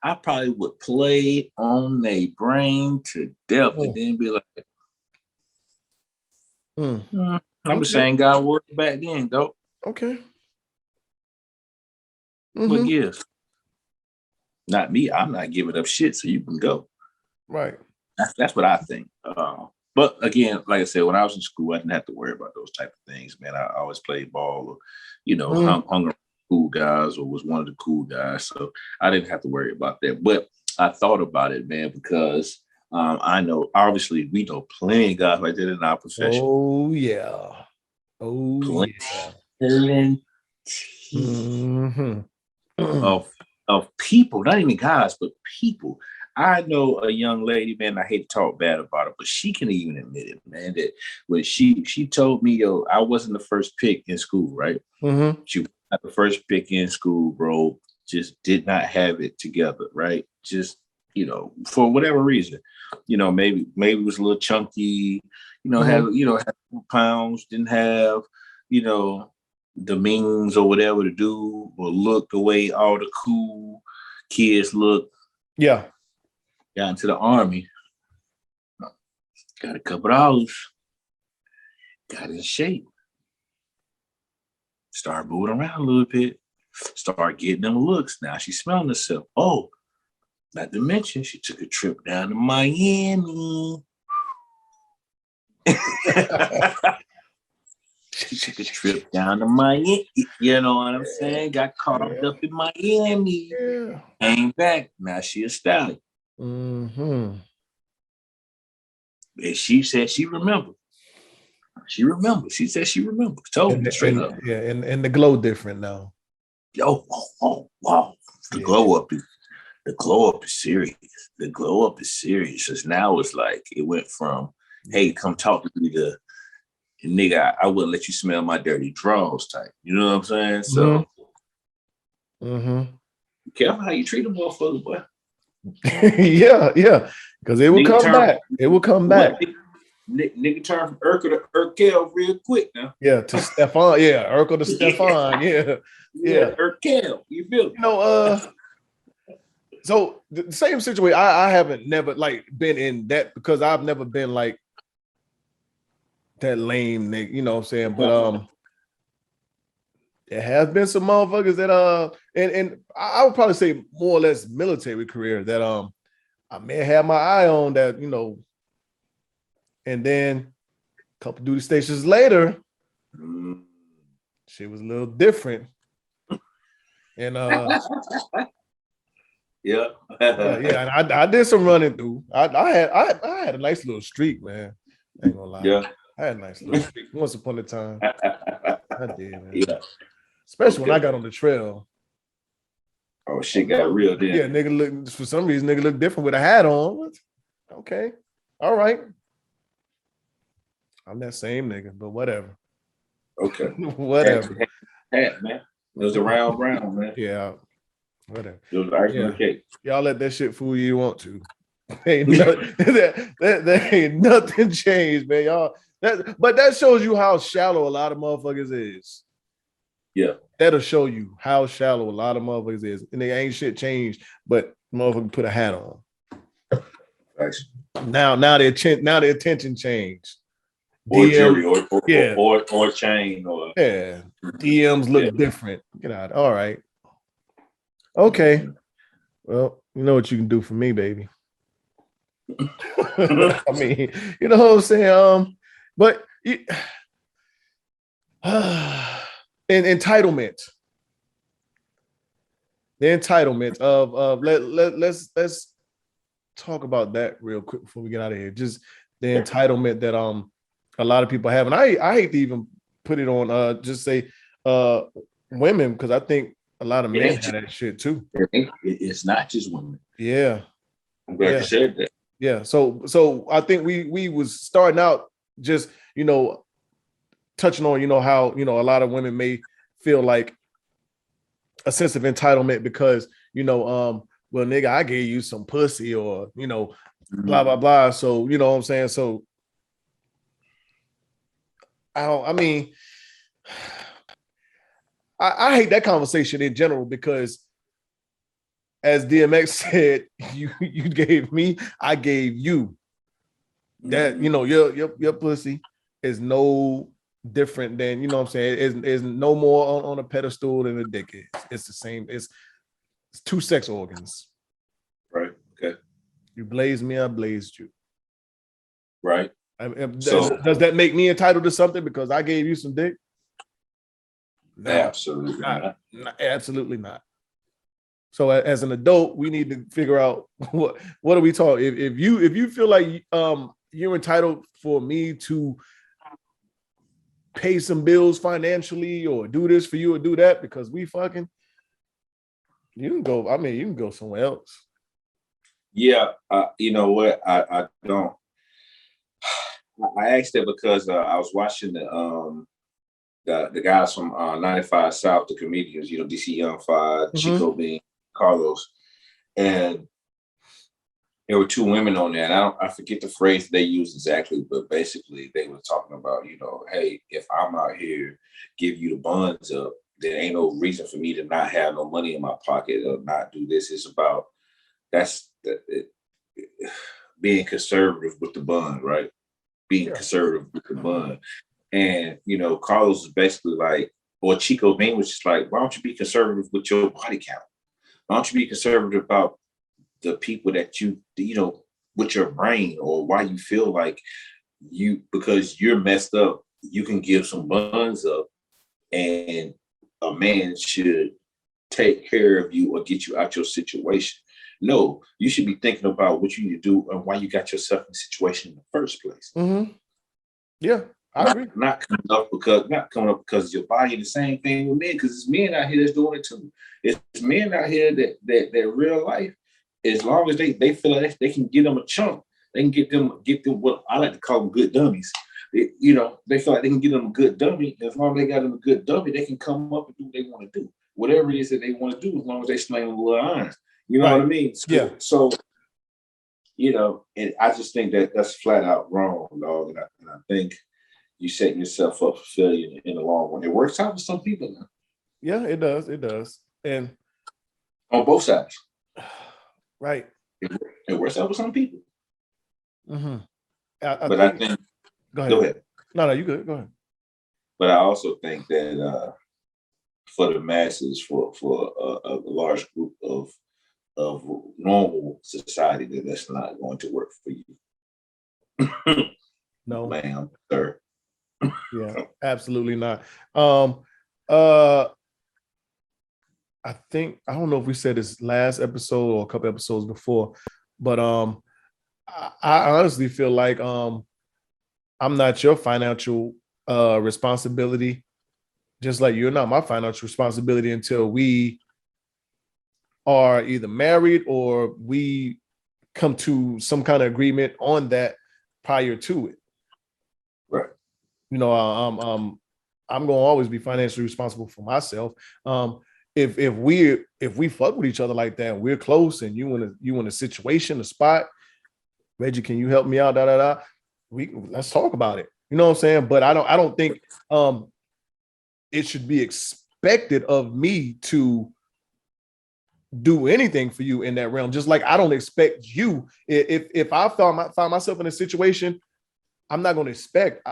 I probably would play on their brain to death and then be like, I'm just saying God worked back then, though. Okay. What gives? Not me. I'm not giving up shit, so you can go. Right. That's what I think. But again, like I said, when I was in school, I didn't have to worry about those type of things, man. I always played ball, or, you know, hung around cool guys, or was one of the cool guys, so I didn't have to worry about that. But I thought about it, man, because I know, obviously, we know plenty of guys like that in our profession. Oh yeah. Of people, not even guys, but people. I know a young lady, man, I hate to talk bad about her, but she can even admit it, man, that when she told me, yo, I wasn't the first pick in school, right? She was not the first pick in school, bro. Just did not have it together, right? Just you know, for whatever reason, you know, maybe it was a little chunky, you know, had pounds, didn't have, you know, the means or whatever to do or look the way all the cool kids look. Yeah. Got into the Army, got a couple dollars, got in shape, started moving around a little bit, started getting them looks. Now she's smelling herself. Oh, not to mention she took a trip down to Miami. She took a trip down to Miami. You know what I'm saying? Got caught up in Miami. Yeah. Came back. Now she a stallion. Mm-hmm. And she said she remembered. She remembered. She said she remembered. Told me straight up. Yeah, and the glow different now. Oh, wow. The glow up is serious. The glow up is serious. Because now it's like it went from, hey, come talk to me to nigga, I wouldn't let you smell my dirty drawers type. You know what I'm saying? So be careful how you treat a motherfucker, boy. yeah. Because it will come back. It will come back. Nigga turn from Urkel to Urkel real quick now. Yeah, to Stefan. Yeah, Urkel to Stefan. Yeah. Urkel. You feel it? You know, so the same situation. I haven't never like been in that because I've never been like that lame nigga, you know what I'm saying? But there has been some motherfuckers that and I would probably say more or less military career that I may have my eye on that, you know, and then a couple duty stations later, shit was a little different. And yeah, and I did some running through. I had a nice little streak, man. I ain't gonna lie. Yeah. I had a nice little streak once upon a time. I did, man. Yeah. Especially when I got on the trail. Oh, shit got real then. Yeah, nigga look for some reason, nigga look different with a hat on. Okay. All right. I'm that same nigga, but whatever. Okay. Whatever. Hat, man. It was a round brown, man. Yeah. Whatever. It was icing the cake. Y'all let that shit fool you want to. Ain't nothing, that ain't nothing changed, man. Y'all. But that shows you how shallow a lot of motherfuckers is. Yeah. That'll show you how shallow a lot of motherfuckers is. And they ain't shit changed, but motherfucker put a hat on. Nice. Now their attention changed. Or jewelry, or chain, or DMs look different. Get out. All right. Okay. Well, you know what you can do for me, baby. I mean, you know what I'm saying? But entitlement. The entitlement of let's talk about that real quick before we get out of here. Just the entitlement that a lot of people have, and I hate to even put it on just say women, because I think a lot of men have that shit too. It's not just women. Yeah, I'm glad you said that. Yeah, so I think we was starting out just, you know, touching on, you know, how, you know, a lot of women may feel like a sense of entitlement because, you know, well, nigga, I gave you some pussy, or, you know, blah, blah, blah. So, you know what I'm saying? So I hate that conversation in general because, as DMX said, you gave me, I gave you. That, you know, your pussy is no different than, you know what I'm saying, is no more on a pedestal than a dick is. It's the same. It's two sex organs. Right. Okay. You blazed me, I blazed you. Right. So does that make me entitled to something because I gave you some dick? No, absolutely not. Absolutely not. So as an adult, we need to figure out what are we talking. If you feel like you're entitled for me to pay some bills financially or do this for you or do that because we fucking, you can go. I mean, you can go somewhere else. Yeah, you know what? I don't. I asked that because I was watching the guys from 95 South, the comedians, you know, DC Young Five, Chico Bean, Carlos, and there were two women on there, and I forget the phrase they used exactly, but basically they were talking about, hey, if I'm out here give you the buns up, there ain't no reason for me to not have no money in my pocket or not do this. It's about being conservative with the bun, right? Being conservative with the bun. And Carlos is basically like, or Chico Bean was just like, why don't you be conservative with your body count? Why don't you be conservative about the people that with your brain, or why you feel like because you're messed up, you can give some buns up and a man should take care of you or get you out your situation. No, you should be thinking about what you need to do and why you got yourself in the situation in the first place. Mm-hmm. Yeah, I agree. Not coming up because your body. The same thing with men, because it's men out here that's doing it too. It's men out here that real life, as long as they feel like they can get them a chunk, they can get them what I like to call them good dummies. They feel like they can get them a good dummy. As long as they got them a good dummy, they can come up and do what they want to do. Whatever it is that they want to do, as long as they sling them little irons. You know what I mean? So, and I just think that's flat out wrong, dog. And I think you setting yourself up for failure in the long run. It works out for some people now. Yeah, it does. It does. And on both sides. Right. It works out for some people. Mm-hmm. I think go go ahead. No, you good. Go ahead. But I also think that for the masses, for a large group of normal society, that's not going to work for you. No, ma'am, sir. Yeah, absolutely not. I think, I don't know if we said this last episode or a couple episodes before, but I honestly feel like I'm not your financial responsibility, just like you're not my financial responsibility until we are either married or we come to some kind of agreement on that prior to it. Right. I'm gonna always be financially responsible for myself. If we fuck with each other like that, we're close, and you in a situation, a spot, Reggie, can you help me out? Let's talk about it. You know what I'm saying? But I don't think it should be expected of me to do anything for you in that realm. Just like I don't expect you. If I find myself in a situation, I'm not going to expect.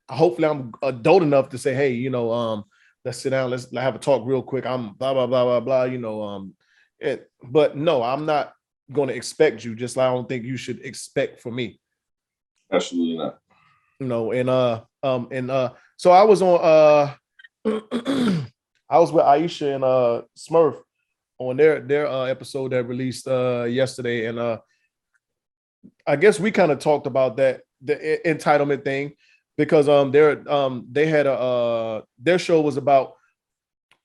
Hopefully I'm adult enough to say, hey, let's sit down, let's have a talk real quick. I'm blah blah blah blah blah. But no, I'm not going to expect you. Just like I don't think you should expect for me. Absolutely not. So I was on. I was with Aisha and Smurf on their episode that released yesterday, and I guess we kind of talked about the entitlement thing, because they had their show was about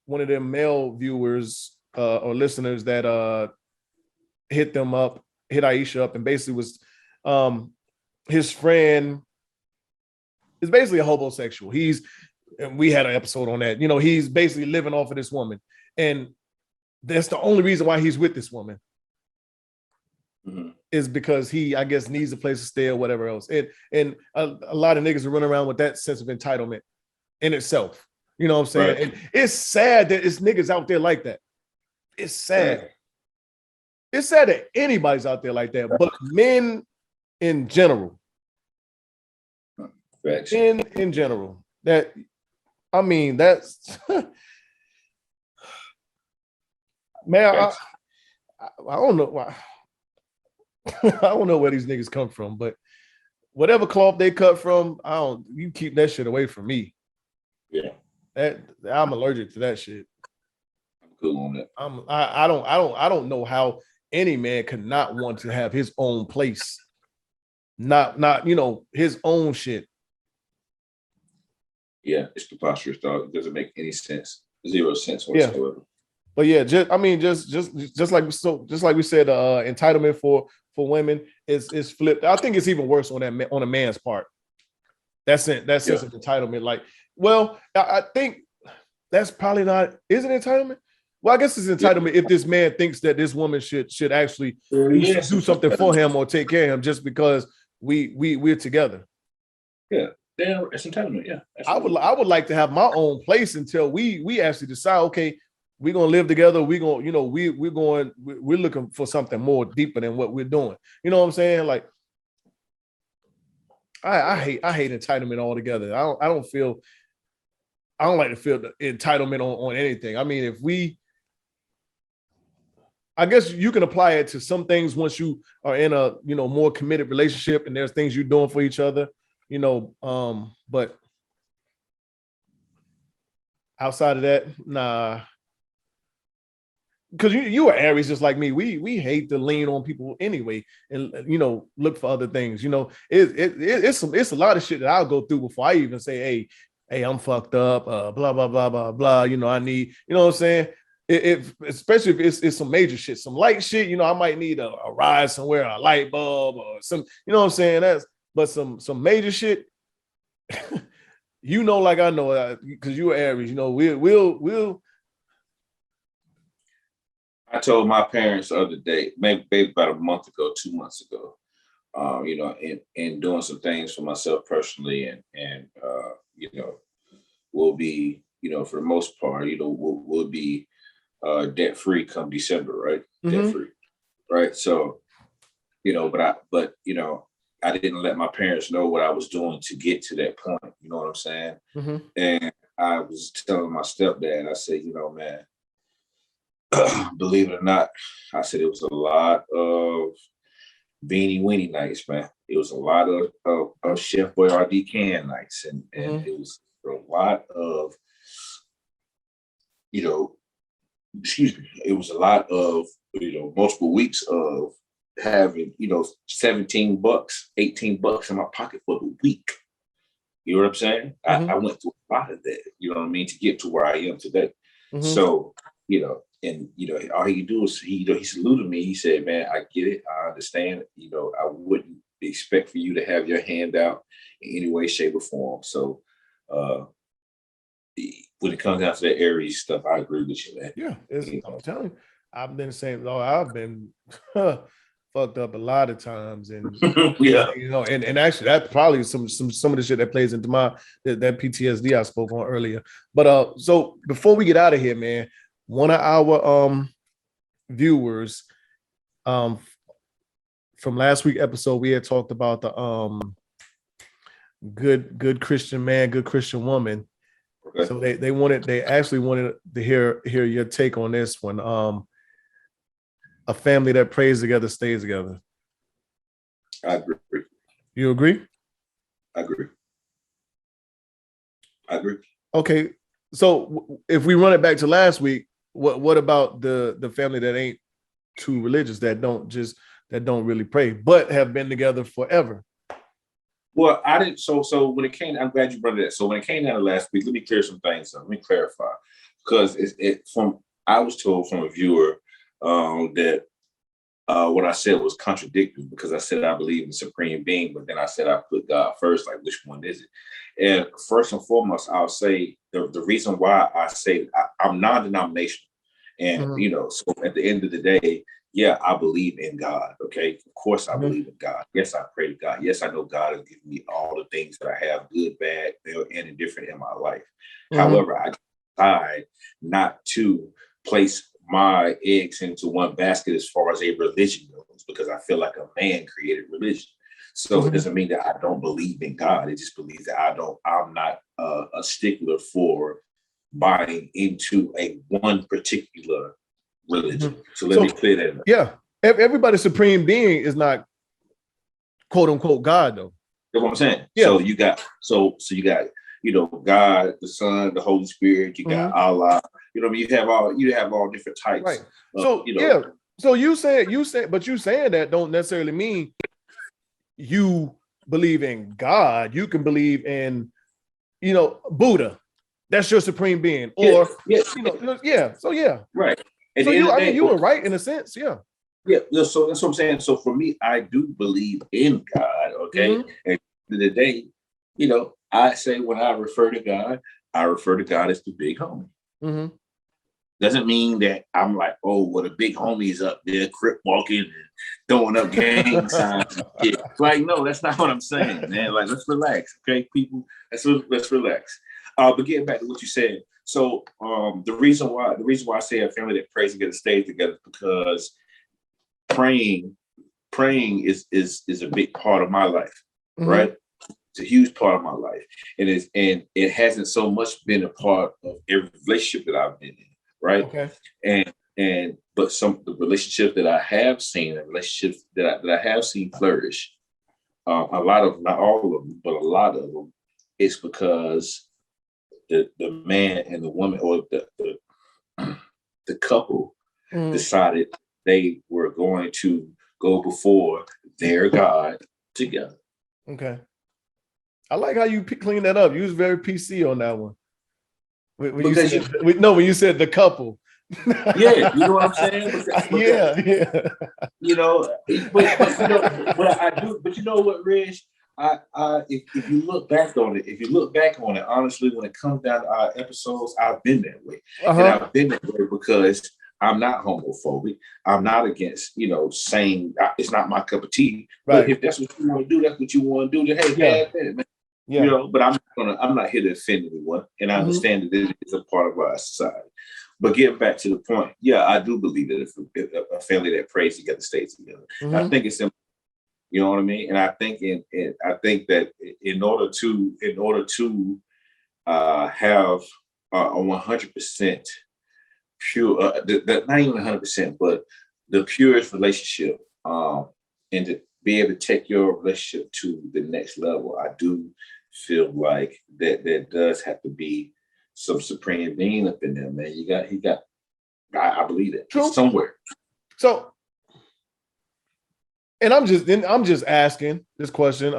one of their male viewers or listeners that hit Aisha up, and basically was his friend is basically a homosexual. And we had an episode on that. He's basically living off of this woman, and that's the only reason why he's with this woman. Mm-hmm. Is because he, I guess, needs a place to stay or whatever else. And a lot of niggas are running around with that sense of entitlement in itself. You know what I'm saying? Right. And it's sad that it's niggas out there like that. It's sad. Right. It's sad that anybody's out there like that, but men in general. Facts. In general. That's man, I don't know why. I don't know where these niggas come from, but whatever cloth they cut from, you keep that shit away from me. Yeah. I'm allergic to that shit. I'm cool on that. I don't know how any man could not want to have his own place. Not his own shit. Yeah, it's preposterous, dog. It doesn't make any sense. 0 sense whatsoever. Yeah. But yeah, just like we said, entitlement for women is flipped. I think it's even worse on a man's part. That sense of entitlement. Like, well, I think that's probably not. Is it entitlement? Well, I guess it's entitlement if this man thinks that this woman should actually do something for him or take care of him just because we're together. Yeah, it's entitlement. Yeah, absolutely. I would like to have my own place until we actually decide. Okay, we're gonna live together. We're gonna we're looking for something more deeper than what we're doing. You know what I'm saying? Like I hate entitlement altogether. I don't like to feel the entitlement on anything. I mean, I guess you can apply it to some things once you are in a more committed relationship and there's things you're doing for each other, but outside of that, nah. Because you are Aries just like me. We hate to lean on people anyway, and look for other things. It's a lot of shit that I'll go through before I even say, hey, I'm fucked up. Blah blah blah blah blah. I need. You know what I'm saying? Especially if it's some major shit, some light shit. I might need a ride somewhere, a light bulb or some. You know what I'm saying? But some major shit. Like I know because you're Aries. We'll. I told my parents the other day, maybe about a month ago, 2 months ago, in doing some things for myself personally, and we'll be, for the most part, we'll be debt free come December, right? Mm-hmm. Debt free, right? So, but I didn't let my parents know what I was doing to get to that point. You know what I'm saying? Mm-hmm. And I was telling my stepdad, I said, man. Believe it or not, I said it was a lot of beanie weenie nights, man. It was a lot of Chef Boyardee can nights, and mm-hmm. It was a lot of, it was a lot of, multiple weeks of having, $17, $18 in my pocket for the week. You know what I'm saying? Mm-hmm. I went through a lot of that, to get to where I am today. Mm-hmm. So, and all he could do is he saluted me. He said, "Man, I get it. I understand. I wouldn't expect for you to have your hand out in any way, shape, or form." So, when it comes down to that Aries stuff, I agree with you, man. Yeah, I'm telling you, I've been saying, I've been fucked up a lot of times, and yeah, and actually that's probably some of the shit that plays into that PTSD I spoke on earlier. But so before we get out of here, man. One of our viewers from last week's episode, we had talked about the good Christian man, good Christian woman. Okay. So they actually wanted to hear your take on this one. A family that prays together stays together. I agree. You agree? I agree. Okay. So if we run it back to last week, what about the family that ain't too religious, that don't really pray, but have been together forever? Well, I didn't. So when it came, I'm glad you brought it up. So when it came down to last week, let me clear some things up. Let me clarify, because I was told from a viewer that what I said was contradictory, because I said I believe in supreme being, but then I said I put God first. Like, which one is it? And first and foremost, I'll say the reason why I say I'm non-denominational. And, mm-hmm. So at the end of the day, yeah, I believe in God. Okay. Of course, I mm-hmm. believe in God. Yes, I pray to God. Yes, I know God has given me all the things that I have, good, bad, and indifferent in my life. Mm-hmm. However, I decide not to place my eggs into one basket as far as a religion goes, because I feel like a man created religion. So mm-hmm. It doesn't mean that I don't believe in God. It just believes that I'm not a stickler for buying into a one particular religion. Mm-hmm. So let me clear that up. Yeah. Everybody's supreme being is not quote unquote God though. That's what I'm saying. Yeah. So you got God, the Son, the Holy Spirit, you got mm-hmm. Allah. You have all different types. Right. So yeah. So you said, but you saying that don't necessarily mean you believe in God. You can believe in, Buddha. That's your supreme being. Or yeah. So yeah. Right. So you were right in a sense, yeah. Yeah. So that's what I'm saying. So for me, I do believe in God. Okay. Mm-hmm. And at the end of the day, I say when I refer to God as the big homie. Mm-hmm. Doesn't mean that I'm like, oh, well, the big homies up there, crip walking and throwing up gang signs. Yeah. Like, no, that's not what I'm saying, man. Like, let's relax, okay, people. Let's relax. But getting back to what you said, so the reason why I say a family that prays together stays together is because praying is a big part of my life, right? It's a huge part of my life, and it hasn't so much been a part of every relationship that I've been in, right? Okay. But some the relationships that I have seen, the relationships that I have seen flourish, a lot of, not all of them, but a lot of them, it's because the man and the woman, or the couple, decided they were going to go before their God together. Okay. I like how you clean that up. You was very PC on that one. When you said the couple. Yeah, you know what I'm saying? Yeah. You know, but I do. But you know what, Reg? If you look back on it, honestly, when it comes down to our episodes, I've been that way, and I've been that way because I'm not homophobic. I'm not against, saying it's not my cup of tea. Right. But if that's what you want to do, that's what you want to do. Then hey, man. Yeah. But I'm not here to offend anyone, and I understand that it is a part of our society. But getting back to the point, yeah, I do believe that if a family that prays together stays together. I think it's simple. You know what I mean? And I think I think that in order to have a 100% pure, not even 100%, but the purest relationship, and to be able to take your relationship to the next level, I do feel like that there does have to be some supreme being up in there, man. I believe that. True. Somewhere. So, and I'm just asking this question.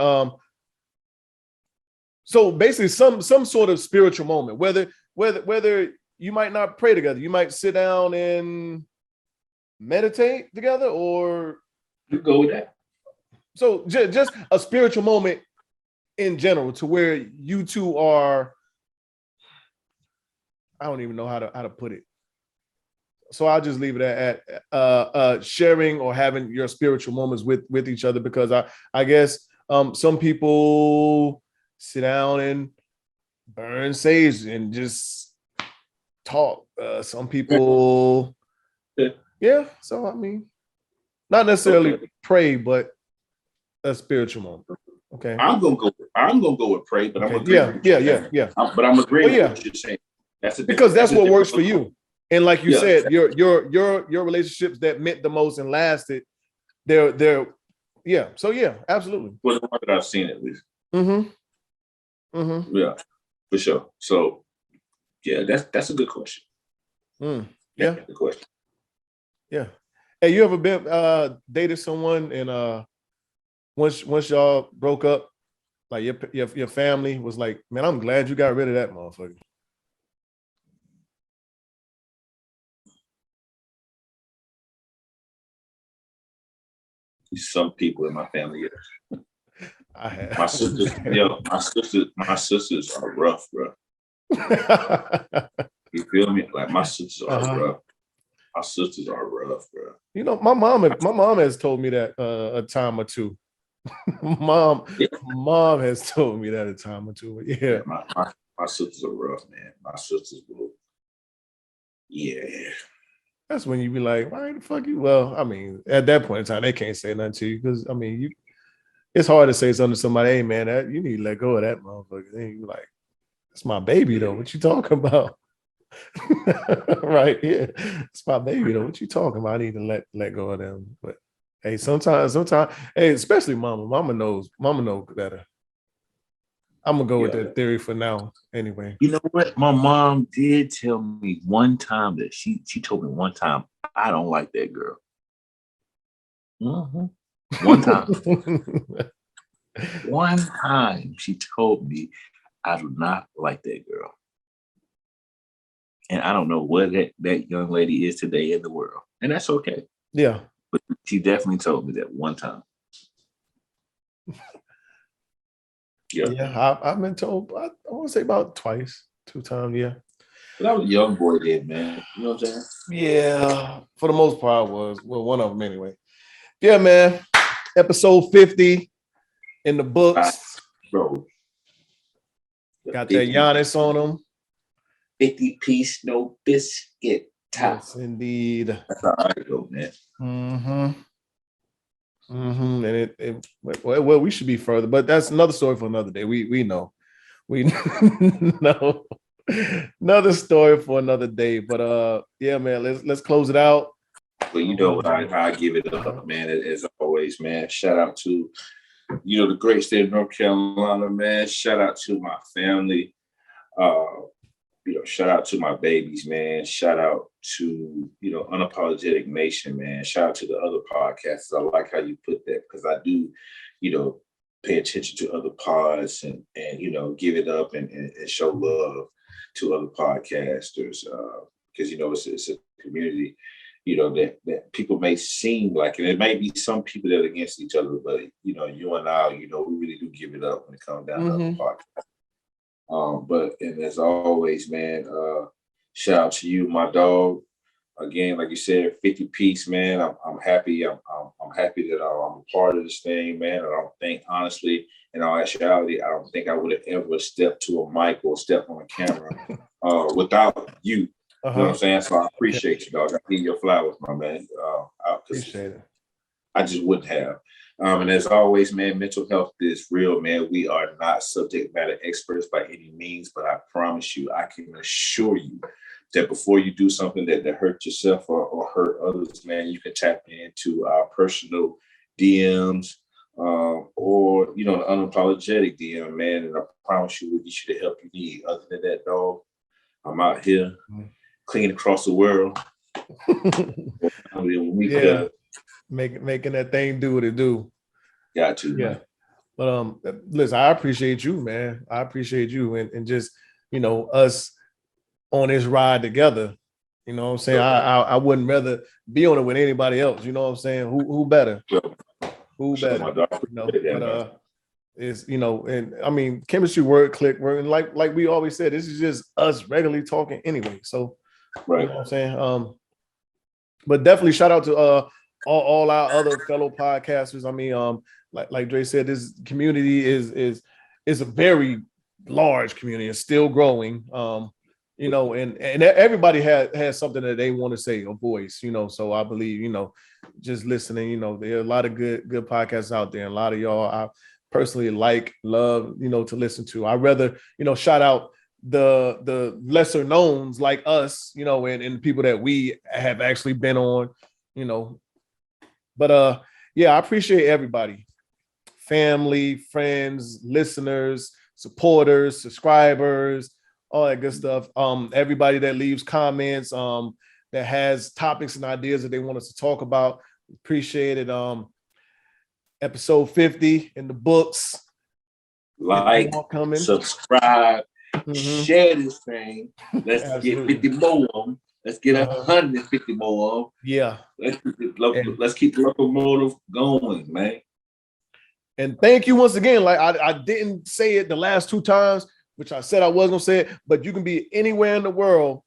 So basically some sort of spiritual moment, whether you might not pray together, you might sit down and meditate together, or you go with that. So just a spiritual moment in general, to where you two are, I don't even know how to put it. So I'll just leave it at sharing or having your spiritual moments with each other, because I guess some people sit down and burn sage and just talk. Some people, yeah. So I mean, not necessarily pray, but a spiritual moment. Okay. I'm gonna go with pray, but I'm agreeing. Yeah. But I'm agreeing with what you're saying. Because that's what works for you. And like you said, your relationships that meant the most and lasted, they're yeah. So yeah, absolutely. Well, the one that I've seen, at least. Yeah, for sure. So yeah, that's a good question. Yeah, good question. Yeah. Hey, you ever been dated someone and once y'all broke up, like your family was like, man, I'm glad you got rid of that motherfucker? Some people in my family, yes. I have. My sisters are rough, bro. You feel me? Like my sisters are rough. My sisters are rough, bro. You know, my mom has told me that a time or two. Mom has told me that a time or two. Yeah. My sisters are rough, man. My sisters will. Yeah. That's when you be like, why the fuck you? Well, I mean, at that point in time, they can't say nothing to you, because I mean, it's hard to say something to somebody, hey man, you need to let go of that motherfucker. Then you like, it's my baby though. What you talking about? Right? Yeah. It's my baby though. What you talking about? I need to let go of them. But hey, sometimes, hey, especially mama knows better. I'm gonna go with that theory for now anyway. You know what? My mom did tell me one time that she told me one time, I don't like that girl. One time. One time she told me, I do not like that girl. And I don't know what that young lady is today in the world. And that's okay. Yeah. But she definitely told me that one time. Yeah, I've been told, I want to say about 2 times. Yeah. But I was a young boy then, man. You know what I'm saying? Yeah, for the most part, I was. Well, one of them anyway. Yeah, man. Episode 50 in the books. Bro. Got that Giannis on them. 50-piece, no biscuit top. Yes, indeed. That's how I go, man. And well, we should be further, but that's another story for another day. We know. We know. Another story for another day. But yeah, man, let's close it out. But you know, I give it up, man, as always, man. Shout out to, you know, the great state of North Carolina, man. Shout out to my family. You know, shout out to my babies, man. Shout out to, you know, Unapologetic Nation, man. Shout out to the other podcasts. I like how you put that, because I do, you know, pay attention to other pods and you know, give it up and show love to other podcasters, because, you know, it's a community, you know, that people may seem like, and it may be some people that are against each other, but, you know, you and I, you know, we really do give it up when it comes down to other podcasts. But as always, man, shout out to you, my dog. Again, like you said, 50-piece, man. I'm happy. I'm happy that I'm a part of this thing, man. I don't think, honestly, in all actuality, I don't think I would have ever stepped to a mic or stepped on a camera without you. You know what I'm saying? So I appreciate you, dog. I give you your flowers, my man. I appreciate it. I just wouldn't have. And as always, man, mental health is real, man. We are not subject matter experts by any means, but I promise you, I can assure you that before you do something that hurts yourself or hurt others, man, you can tap into our personal DMs or, you know, the unapologetic DM, man. And I promise you, we'll get you the help you need. Other than that, dog, I'm out here clean across the world. Making that thing do what it do. Got to. Yeah. But listen, I appreciate you, man. I appreciate you and just, you know, us on this ride together. You know what I'm saying? I wouldn't rather be on it with anybody else. You know what I'm saying? Who better? Who better? You know, but it's, you know, and I mean, chemistry word click word, and like we always said, this is just us regularly talking anyway. So right. You know what I'm saying? But definitely shout out to all our other fellow podcasters. I mean, like Dre said, this community is a very large community and still growing. You know, and everybody has something that they want to say, a voice, you know. So I believe, you know, just listening, you know, there are a lot of good podcasts out there. And a lot of y'all I personally love, you know, to listen to. I'd rather, you know, shout out the lesser knowns like us, you know, and people that we have actually been on, you know. But yeah, I appreciate everybody. Family, friends, listeners, supporters, subscribers, all that good stuff. Everybody that leaves comments, that has topics and ideas that they want us to talk about. Appreciate it. Episode 50 in the books. Like, subscribe, share this thing. Let's get 50 more of them. Let's get 150 more of them. Yeah. Let's keep the locomotive going, man. And thank you once again. Like I didn't say it the last 2 times, which I said I was gonna say it, but you can be anywhere in the world,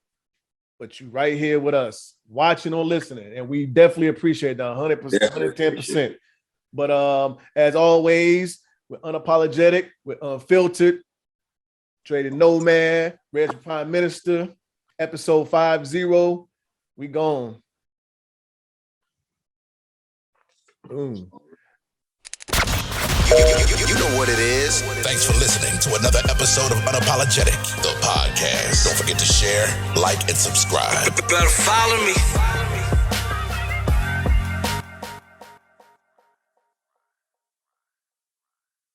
but you right here with us, watching or listening. And we definitely appreciate that 100%, 110%. But as always, we're unapologetic, we're unfiltered. Dre the Nomad, Reg Prime Minister, episode 50. We gone. Boom. You know what it is. Thanks for listening to another episode of Unapologetic, the podcast. Don't forget to share, like, and subscribe. Better follow me.